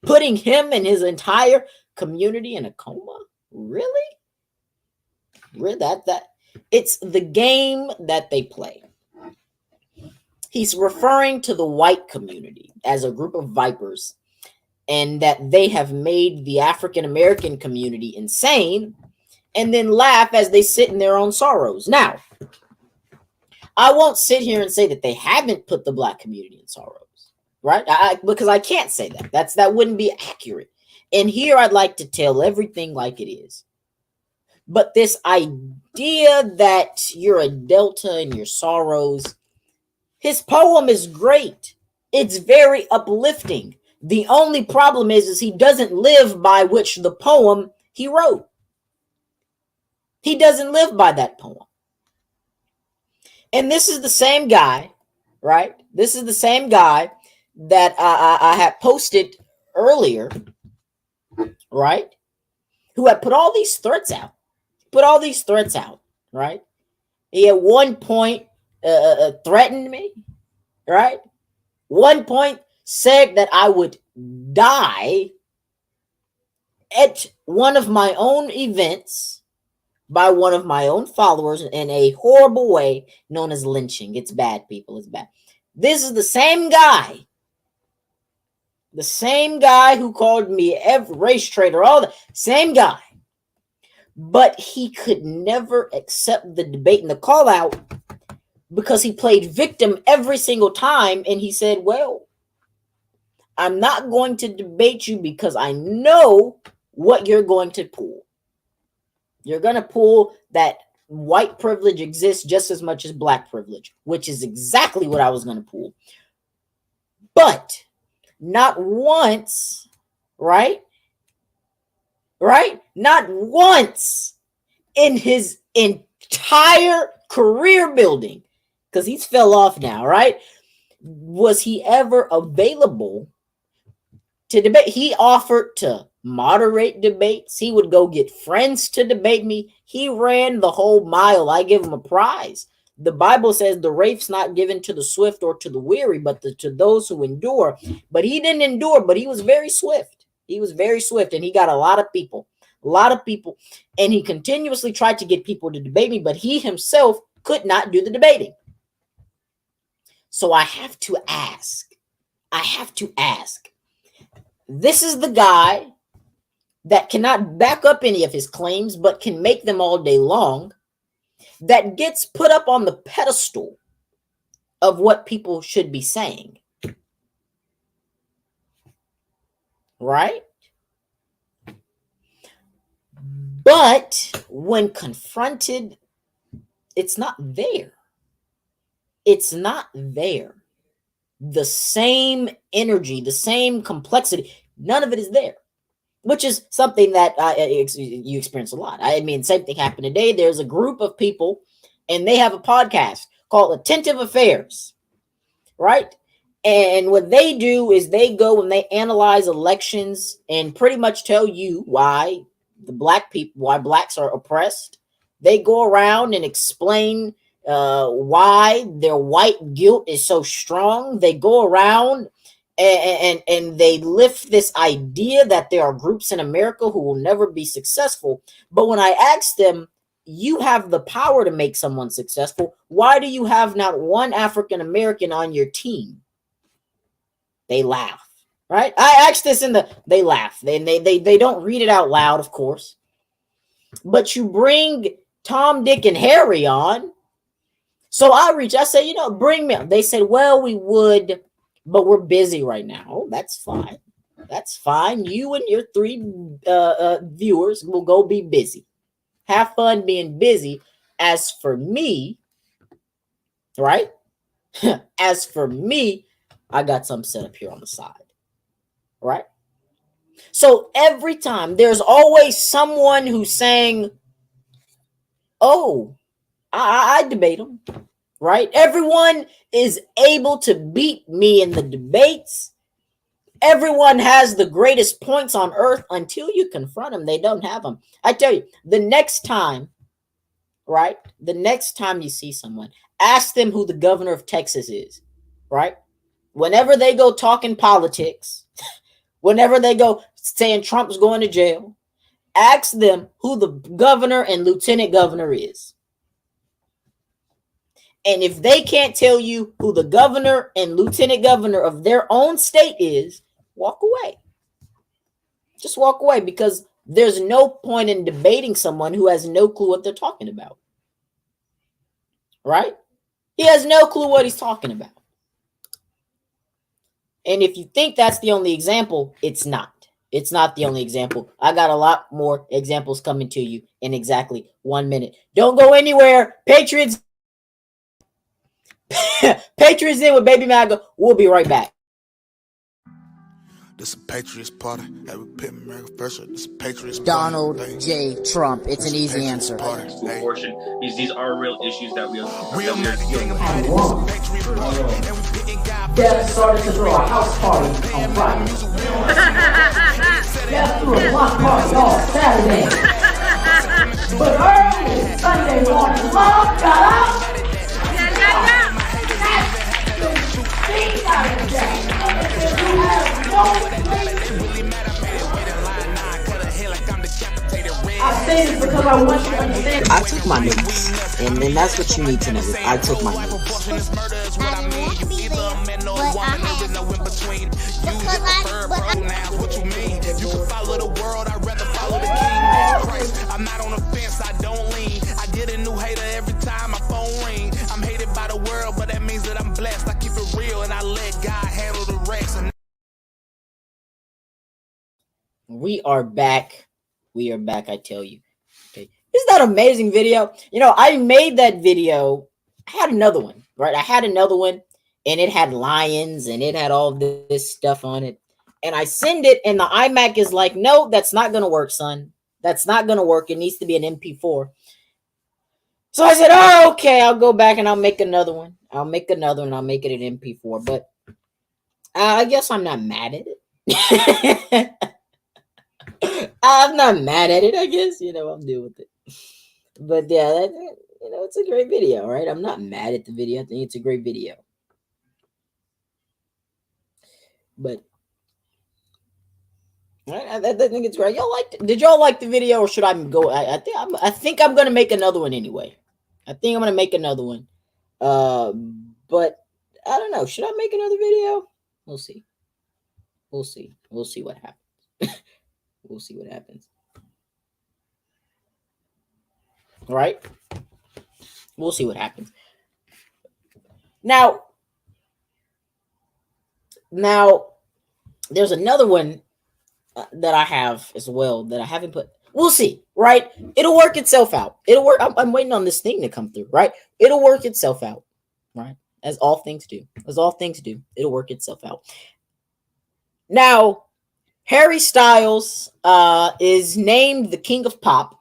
Putting him and his entire community in a coma? Really? That it's the game that they play. He's referring to the white community as a group of vipers, and that they have made the African American community insane, and then laugh as they sit in their own sorrows. Now, I won't sit here and say that they haven't put the black community in sorrows, right? Because I can't say that. That wouldn't be accurate. And here I'd like to tell everything like it is. But this idea that you're a Delta in your sorrows, his poem is great. It's very uplifting. The only problem is he doesn't live by which the poem he wrote. He doesn't live by that poem. And this is the same guy, right? This is the same guy that I had posted earlier, right? Who had put all these threats out. Right? He at one point threatened me, right? One point said that I would die at one of my own events by one of my own followers in a horrible way known as lynching. It's bad, people. It's bad. This is the same guy who called me every race traitor, all the same guy. But he could never accept the debate and the call out because he played victim every single time. And he said, well, I'm not going to debate you because I know what you're going to pull. You're going to pull that white privilege exists just as much as black privilege, which is exactly what I was going to pull. But not once, right? Not once in his entire career building, because he's fell off now, right? Was he ever available to debate? He offered to moderate debates. He would go get friends to debate me. He ran the whole mile. I give him a prize. The Bible says the race's not given to the swift or to the weary, but to those who endure. But he didn't endure, but he was very swift. He was very swift, and he got a lot of people. And he continuously tried to get people to debate me, but he himself could not do the debating. So I have to ask. This is the guy that cannot back up any of his claims, but can make them all day long, that gets put up on the pedestal of what people should be saying. Right? But when confronted, it's not there. It's not there. The same energy, the same complexity, none of it is there, which is something that you experience a lot. I mean, same thing happened today. There's a group of people, and they have a podcast called Attentive Affairs, right? And what they do is they go and they analyze elections and pretty much tell you why why blacks are oppressed. They go around and explain why their white guilt is so strong. They go around and they lift this idea that there are groups in America who will never be successful. But when I ask them, you have the power to make someone successful, why do you have not one African American on your team? They laugh, right? I asked this they laugh. They don't read it out loud, of course. But you bring Tom, Dick, and Harry on. So I say, bring me on. They said, well, we would, but we're busy right now. Oh, that's fine. That's fine. You and your 3 viewers will go be busy. Have fun being busy. As for me, right? As for me, I got something set up here on the side, right? So every time there's always someone who's saying, oh, I debate them, right? Everyone is able to beat me in the debates. Everyone has the greatest points on earth until you confront them. They don't have them. I tell you, the next time, right? The next time you see someone, ask them who the governor of Texas is, right? Whenever they go talking politics, whenever they go saying Trump's going to jail, ask them who the governor and lieutenant governor is. And if they can't tell you who the governor and lieutenant governor of their own state is, walk away. Just walk away, because there's no point in debating someone who has no clue what they're talking about. Right? He has no clue what he's talking about. And if you think that's the only example, it's not. It's not the only example. I got a lot more examples coming to you in exactly 1 minute. Don't go anywhere. Patriots. Patriots in with Baby Maga. We'll be right back. This a Patriots party. Hey, we put America first. This a Patriots Donald party. J. Trump. It's an easy answer. Party. Hey. Abortion. These are real issues that we are Real dealing American gang with. about it. This a Patriot party. And we picking God. Death started to throw a house party on Friday. Death threw a block party on Saturday. But early Sunday morning, Mom got out. I say this because I want you to understand. I took my notes, and then that's what you need to know. I took my notes. I'm not on the fence, I don't lean. I get a new hater every time my phone ring. I'm hated by the world, but that means that I'm blessed. I keep it real and I let God handle the rest. We are back. We are back, I tell you. Okay. Isn't that an amazing video? I made that video. I had another one, right? I had another one, and it had lions, and it had all this stuff on it. And I send it, and the iMac is like, no, that's not going to work, son. That's not going to work. It needs to be an MP4. So I said, oh, okay, I'll go back and I'll make another one. I'll make another one. I'll make it an MP4. But I guess I'm not mad at it. I'm not mad at it, I guess. I'll deal with it. But yeah, it's a great video, right? I'm not mad at the video. I think it's a great video. But I think it's great. Did y'all like the video, or should I go? I think I'm gonna make another one anyway. I think I'm gonna make another one. But I don't know. Should I make another video? We'll see. We'll see. We'll see what happens. We'll see what happens. Right? We'll see what happens. Now, there's another one that I have as well that I haven't put. We'll see, right? It'll work itself out. It'll work. I'm waiting on this thing to come through, right? It'll work itself out, right? As all things do. As all things do. It'll work itself out. Now, Harry Styles is named the King of Pop,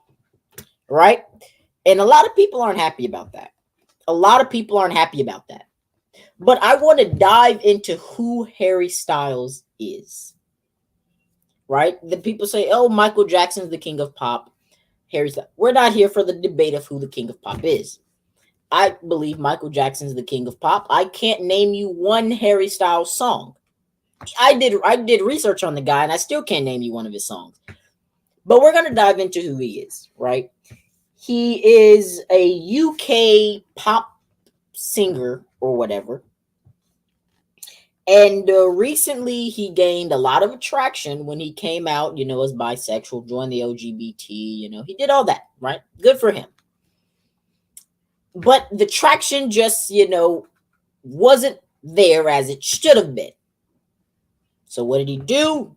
right? And a lot of people aren't happy about that. A lot of people aren't happy about that. But I want to dive into who Harry Styles is. Right? The people say, oh, Michael Jackson's the king of pop. Harry Styles. We're not here for the debate of who the king of pop is. I believe Michael Jackson's the king of pop. I can't name you one Harry Styles song. I did research on the guy, and I still can't name you one of his songs. But we're going to dive into who he is, right? He is a UK pop singer or whatever. And recently, he gained a lot of attraction when he came out, as bisexual, joined the LGBT, he did all that, right? Good for him. But the traction just, wasn't there as it should have been. So what did he do?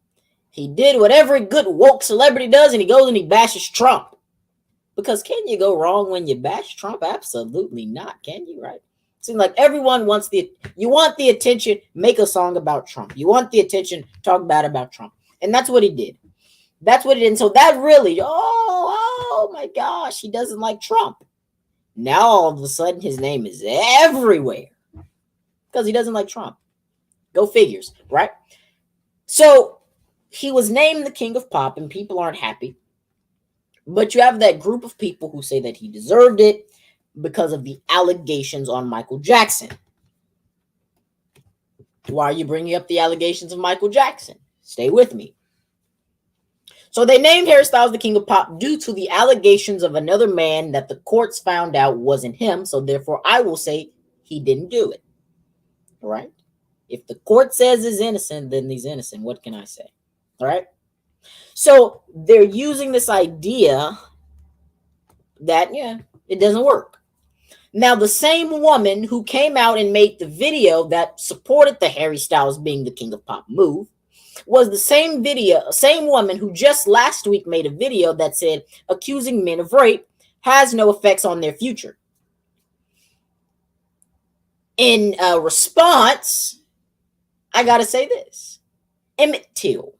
He did what every good woke celebrity does, and he goes and he bashes Trump. Because can you go wrong when you bash Trump? Absolutely not, can you, right? Seems like everyone wants you want the attention, make a song about Trump. You want the attention, talk bad about Trump. And that's what he did. That's what he did. And so that really, oh my gosh, he doesn't like Trump. Now all of a sudden his name is everywhere because he doesn't like Trump. Go figures, right? So he was named the king of pop and people aren't happy. But you have that group of people who say that he deserved it because of the allegations on Michael Jackson. Why are you bringing up the allegations of Michael Jackson? Stay with me. So they named Harry Styles the king of pop due to the allegations of another man that the courts found out wasn't him. So therefore, I will say he didn't do it. All right? If the court says he's innocent, then he's innocent. What can I say? All right? So they're using this idea that, it doesn't work. Now, the same woman who came out and made the video that supported the Harry Styles being the king of pop move was the same woman who just last week made a video that said accusing men of rape has no effects on their future. In response, I got to say this. Emmett Till,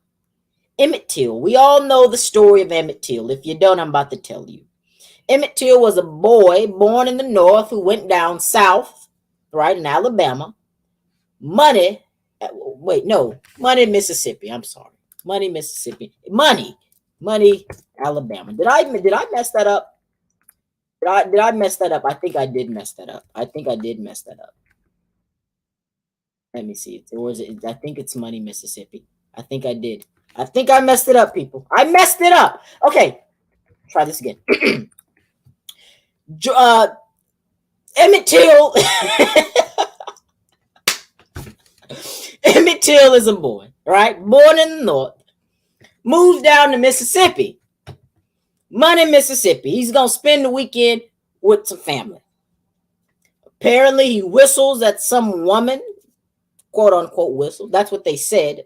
we all know the story of Emmett Till. If you don't, I'm about to tell you. Emmett Till was a boy born in the North who went down south, right, in Alabama. Money, Mississippi. I'm sorry. Money, Mississippi. Money, Alabama. Did I mess that up? Did I mess that up? I think I did mess that up. Let me see. I think it's Money, Mississippi. I think I did. I think I messed it up, people. I messed it up. Okay. Try this again. Emmett Till. Emmett Till is a boy, right? Born in the North. Moved down to Mississippi. Money, Mississippi. He's going to spend the weekend with some family. Apparently, he whistles at some woman. Quote unquote whistle. That's what they said.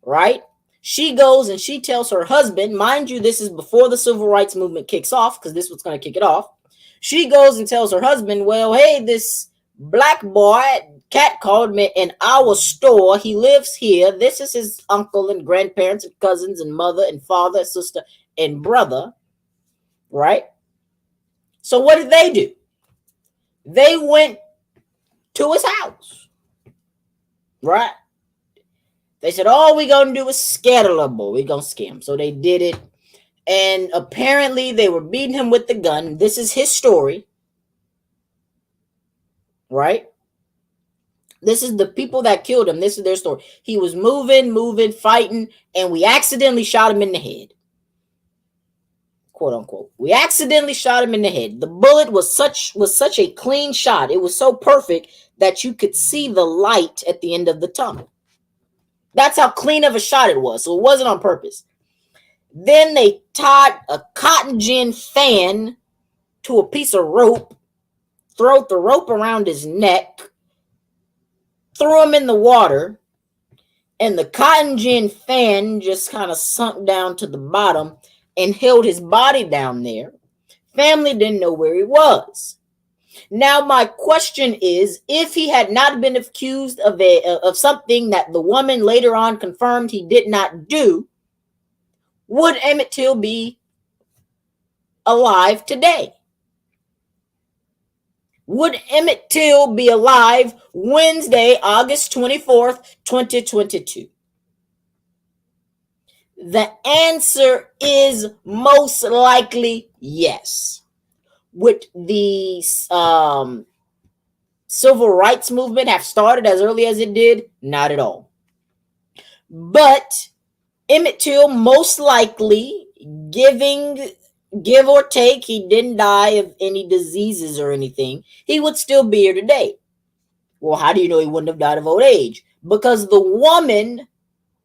Right? She goes and she tells her husband, mind you, this is before the civil rights movement kicks off, because this was going to kick it off. She goes and tells her husband, well, hey, this black boy, cat called me in our store. He lives here. This is his uncle and grandparents and cousins and mother and father and sister and brother. Right? So what did they do? They went to his house. Right? They said, all we're going to do is scare the little boy. We're going to scare him. So they did it. And apparently they were beating him with the gun. This is his story. Right? This is the people that killed him. This is their story. He was moving, fighting, and we accidentally shot him in the head. Quote unquote. We accidentally shot him in the head. The bullet was such a clean shot. It was so perfect that you could see the light at the end of the tunnel. That's how clean of a shot it was. So it wasn't on purpose. Then they tied a cotton gin fan to a piece of rope, threw the rope around his neck, threw him in the water, and the cotton gin fan just kind of sunk down to the bottom. and held his body down there. Family didn't know where he was. Now, my question is, if he had not been accused of something that the woman later on confirmed he did not do, would Emmett Till be alive today? Would Emmett Till be alive Wednesday, August 24th, 2022? The answer is most likely yes. Would the civil rights movement have started as early as it did? Not at all. But Emmett Till, most likely, give or take, he didn't die of any diseases or anything, he would still be here today. Well, how do you know he wouldn't have died of old age? Because the woman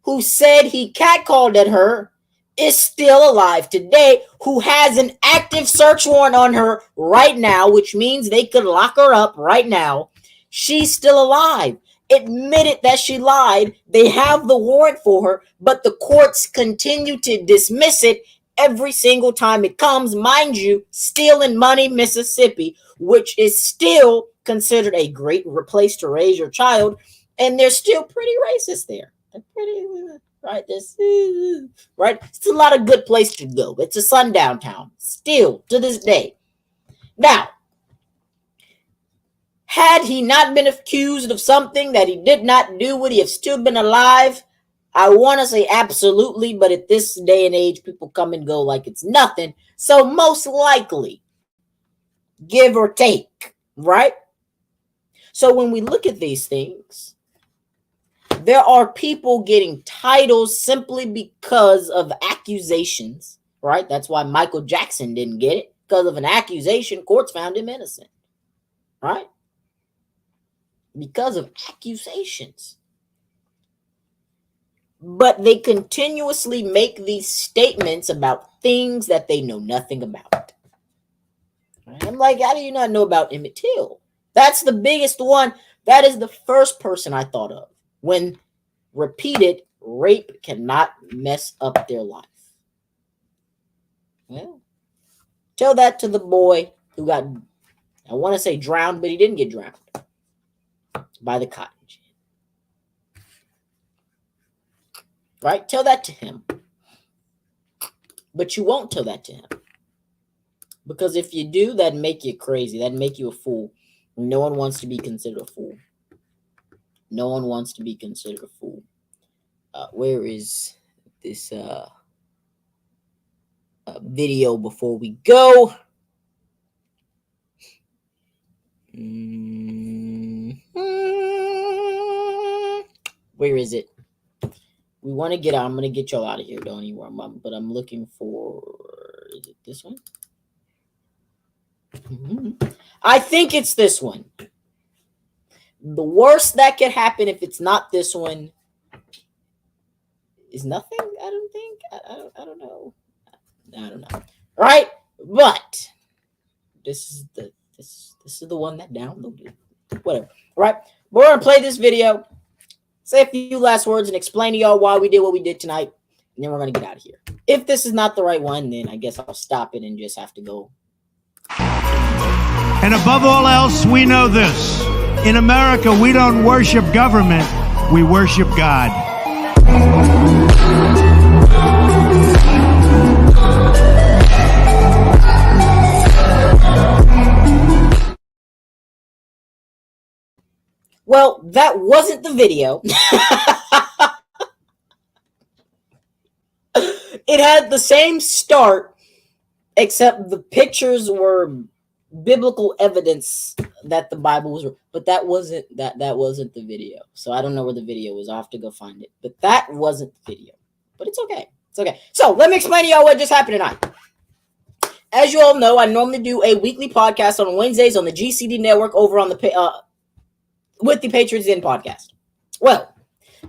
who said he catcalled at her is still alive today, who has an active search warrant on her right now, which means they could lock her up right now. She's still alive. Admitted that she lied. They have the warrant for her, but the courts continue to dismiss it every single time it comes. Mind you, still in Money, Mississippi, which is still considered a great place to raise your child, and they're still pretty racist there. They're pretty right. Right. It's a lot of good place to go. It's a sundown town still to this day. Now, had he not been accused of something that he did not do, would he have still been alive? I want to say absolutely, but at this day and age, people come and go like it's nothing. So most likely, give or take, right? So when we look at these things, there are people getting titles simply because of accusations, right? That's why Michael Jackson didn't get it, because of an accusation. Courts found him innocent, right? Because of accusations. But they continuously make these statements about things that they know nothing about. I'm like, how do you not know about Emmett Till? That's the biggest one. That is the first person I thought of when repeated rape cannot mess up their life. Well, tell that to the boy who got, I want to say drowned, but he didn't get drowned by the cotton gin. Right? Tell that to him. But you won't tell that to him. Because if you do, that'd make you crazy. That'd make you a fool. No one wants to be considered a fool. No one wants to be considered a fool. Where is this video before we go? Where is it? We want to get out. I'm going to get y'all out of here. Don't even worry. But I'm looking for... Is it this one? I think it's this one. The worst that could happen if it's not this one is nothing. I don't think. I don't know. I don't know. Right? But this is the one that downloaded. Whatever. All right. We're gonna play this video, say a few last words, and explain to y'all why we did what we did tonight, and then we're gonna get out of here. If this is not the right one, then I guess I'll stop it and just have to go. And above all else, we know this. In America, we don't worship government, we worship God. Well, that wasn't the video. It had the same start, except the pictures were biblical evidence that the Bible was, but that wasn't the video. So I don't know where the video is. I'll have to go find it. But that wasn't the video. But it's okay. It's okay. So let me explain to y'all what just happened tonight. As you all know, I normally do a weekly podcast on Wednesdays on the GCD network over on the with the Patriots In podcast. Well,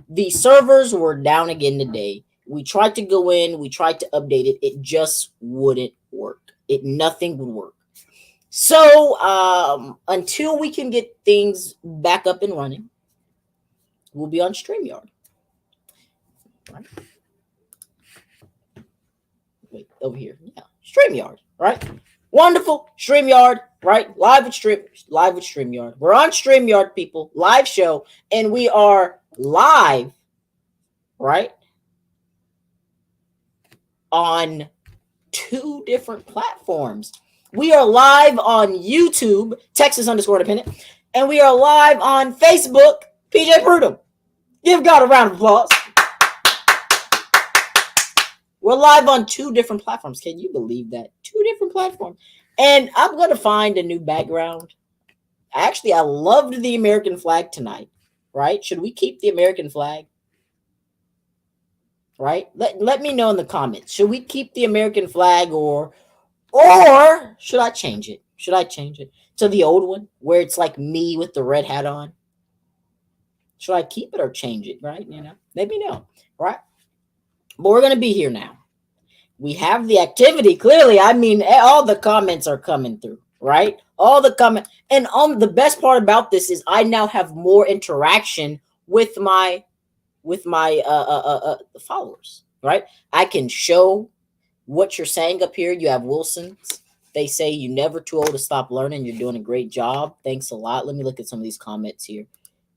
the servers were down again today. We tried to go in, we tried to update it. It just wouldn't work. Nothing would work. So until we can get things back up and running, we'll be on StreamYard. Right. wait, over here. Yeah, StreamYard, right? Wonderful. StreamYard, right? Live with StreamYard. We're on StreamYard, people. Live show. And we are live, right? On 2 different platforms. We are live on YouTube, Texas_independent, and we are live on Facebook, PJ Prudhomme. Give God a round of applause. We're live on 2 different platforms. Can you believe that? 2 different platforms. And I'm going to find a new background. Actually, I loved the American flag tonight, right? Should we keep the American flag? Right? Let me know in the comments. Should we keep the American flag or should I change it? Should I change it to the old one where it's like me with the red hat on? Should I keep it or change it, right? Let me know, right? But we're going to be here now. We have the activity. Clearly, I mean, all the comments are coming through, right? All the comments. And the best part about this is I now have more interaction with my followers, right? I can show what you're saying up here. You have Wilson's. They say you're never too old to stop learning. You're doing a great job. Thanks a lot. Let me look at some of these comments here.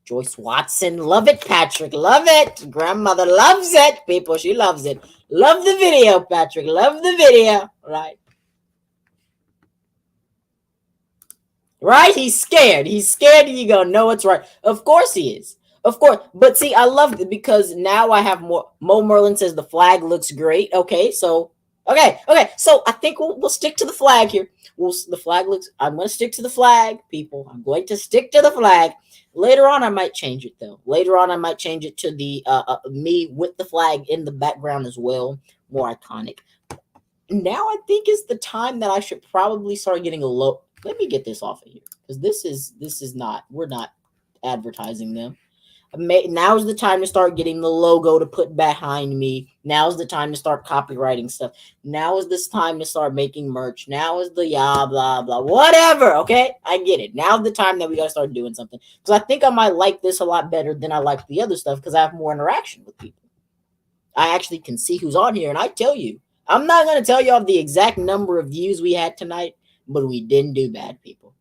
Joyce Watson, love it, Patrick, love it. Grandmother loves it, people. She loves it. Love the video, Patrick. Love the video, right? Right? He's scared. He's scared you go, no, it's right. Of course he is. Of course. But see, I love it because now I have more. Mo Merlin says the flag looks great. Okay, so okay. So I think we'll stick to the flag here. The flag looks. I'm going to stick to the flag, people. I'm going to stick to the flag. Later on, I might change it though. Later on, I might change it to the me with the flag in the background as well, more iconic. Now I think is the time that I should probably start getting a low. Let me get this off of here because this is not. We're not advertising them. Now's the time to start getting the logo to put behind me. Now's the time to start copywriting stuff. Now is this time to start making merch. Now is the blah blah whatever. Okay, I get it. Now's the time that we gotta start doing something because I think I might like this a lot better than I like the other stuff because I have more interaction with people. I actually can see who's on here, and I tell you, I'm not gonna tell y'all the exact number of views we had tonight, but we didn't do bad, people.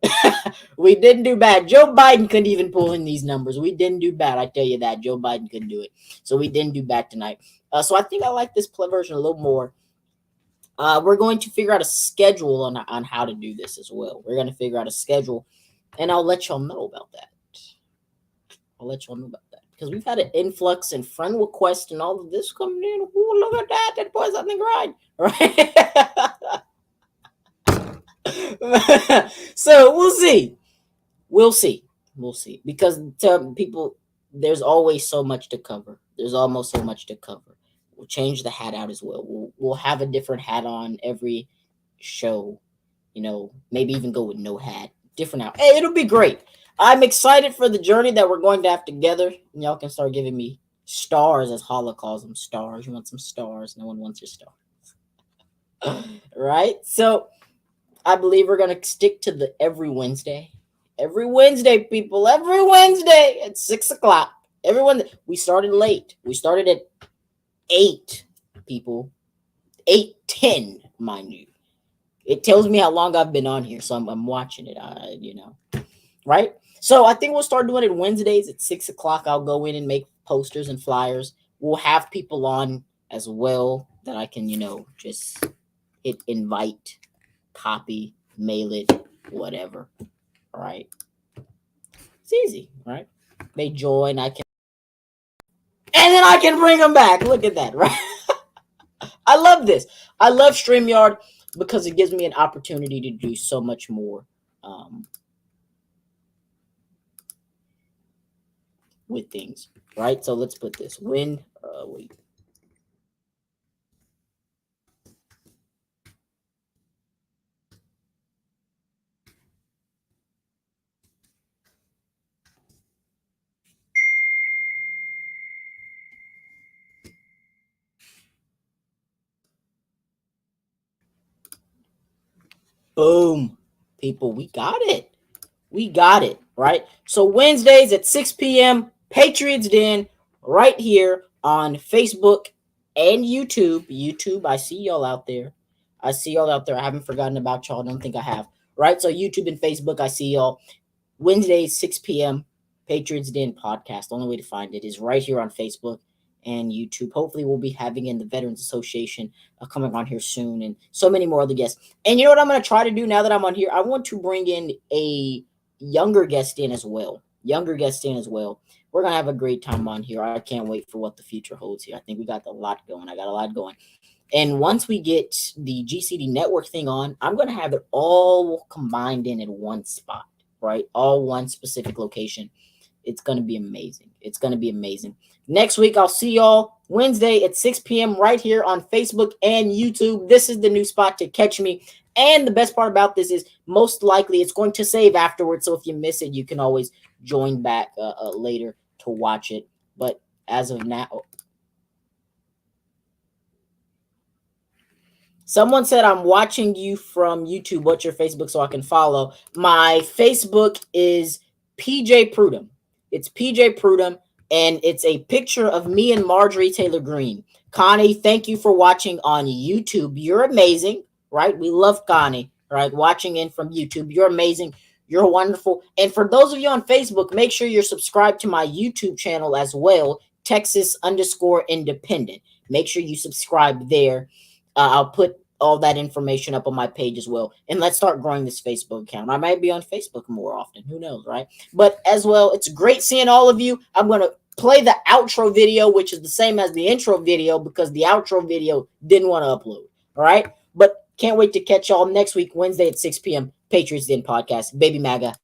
We didn't do bad. Joe Biden couldn't even pull in these numbers. We didn't do bad. I tell you that. Joe Biden couldn't do it. So we didn't do bad tonight. So I think I like this version a little more. We're going to figure out a schedule on how to do this as well. We're going to figure out a schedule, and I'll let y'all know about that. Because we've had an influx and friend requests and all of this coming in. Ooh, look at that. That boy's something right. So we'll see. Because people, there's always so much to cover. There's almost so much to cover. We'll change the hat out as well. We'll have a different hat on every show. Maybe even go with no hat. Different out. Hey, it'll be great. I'm excited for the journey that we're going to have together. And y'all can start giving me stars, as Holla calls them. Stars. You want some stars? No one wants your stars. Right? So I believe we're going to stick to the every Wednesday. Every Wednesday, people. Every Wednesday at 6 o'clock. We started late. We started at 8, people. 8:10, mind you. It tells me how long I've been on here, so I'm watching it. Right? So I think we'll start doing it Wednesdays at 6 o'clock. I'll go in and make posters and flyers. We'll have people on as well that I can, just hit invite, copy, mail it, whatever. All right. It's easy, right? They join, and then I can bring them back. Look at that, right? I love this. I love StreamYard because it gives me an opportunity to do so much more with things, right? So let's put this. Wait. Boom, people, we got it. Right? So Wednesdays at 6 p.m., Patriots Den, right here on Facebook and YouTube. YouTube, I see y'all out there. I haven't forgotten about y'all. I don't think I have. Right? So YouTube and Facebook, I see y'all. Wednesday, 6 p.m. Patriots Den podcast. The only way to find it is right here on Facebook and YouTube. Hopefully, we'll be having in the Veterans Association coming on here soon, and so many more other guests. And you know what I'm going to try to do now that I'm on here? I want to bring in a younger guest in as well. We're going to have a great time on here. I can't wait for what the future holds here. I think we got a lot going. I got a lot going. And once we get the GCD network thing on, I'm going to have it all combined in one spot, right? All one specific location. It's going to be amazing. Next week, I'll see y'all Wednesday at 6 p.m. right here on Facebook and YouTube. This is the new spot to catch me. And the best part about this is most likely it's going to save afterwards. So if you miss it, you can always join back later to watch it. But as of now, someone said, I'm watching you from YouTube. What's your Facebook so I can follow? My Facebook is PJ Prudhomme. It's PJ Prudhomme, and it's a picture of me and Marjorie Taylor Greene. Connie, thank you for watching on YouTube. You're amazing, right? We love Connie, right? Watching in from YouTube. You're amazing. You're wonderful. And for those of you on Facebook, make sure you're subscribed to my YouTube channel as well, Texas_Independent. Make sure you subscribe there. I'll put all that information up on my page as well. And let's start growing this Facebook account. I might be on Facebook more often. Who knows, right? But as well, it's great seeing all of you. I'm going to play the outro video, which is the same as the intro video because the outro video didn't want to upload. All right? But can't wait to catch y'all next week, Wednesday at 6 p.m. Patriots Den podcast. Baby MAGA.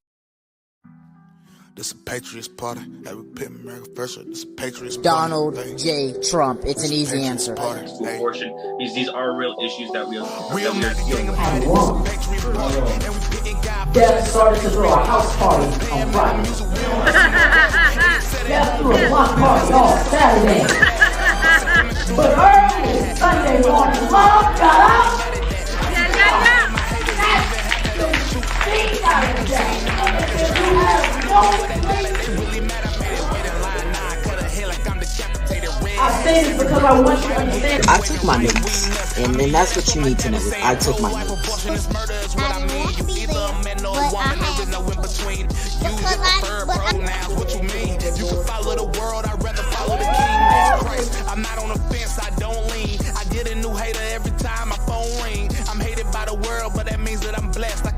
This a Patriots party. Hey, we put America first. This a Patriots party. Donald Hey. J. Trump. It's an easy answer. Party. Hey. Abortion. These are real issues that we are Real that nigga gang of And Patriots. one. Patriots party. And we picking God. Death started to throw a house party on Friday. Death threw a block party on Saturday. But early Sunday morning, Mom got out. I say this because I want you to understand. I took my notes, and then that's what you need to know. I took my notes. Abortion is murder is what I I mean. want to You be either a there, man or but a I woman. There is no in between. You Because your preferred but I- pronouns. What you mean? You can follow the world. I'd rather follow the king. That's Christ. I'm not on the fence. I don't lean. I get a new hater every time my phone ring. I'm hated by the world, but that means that I'm blessed. I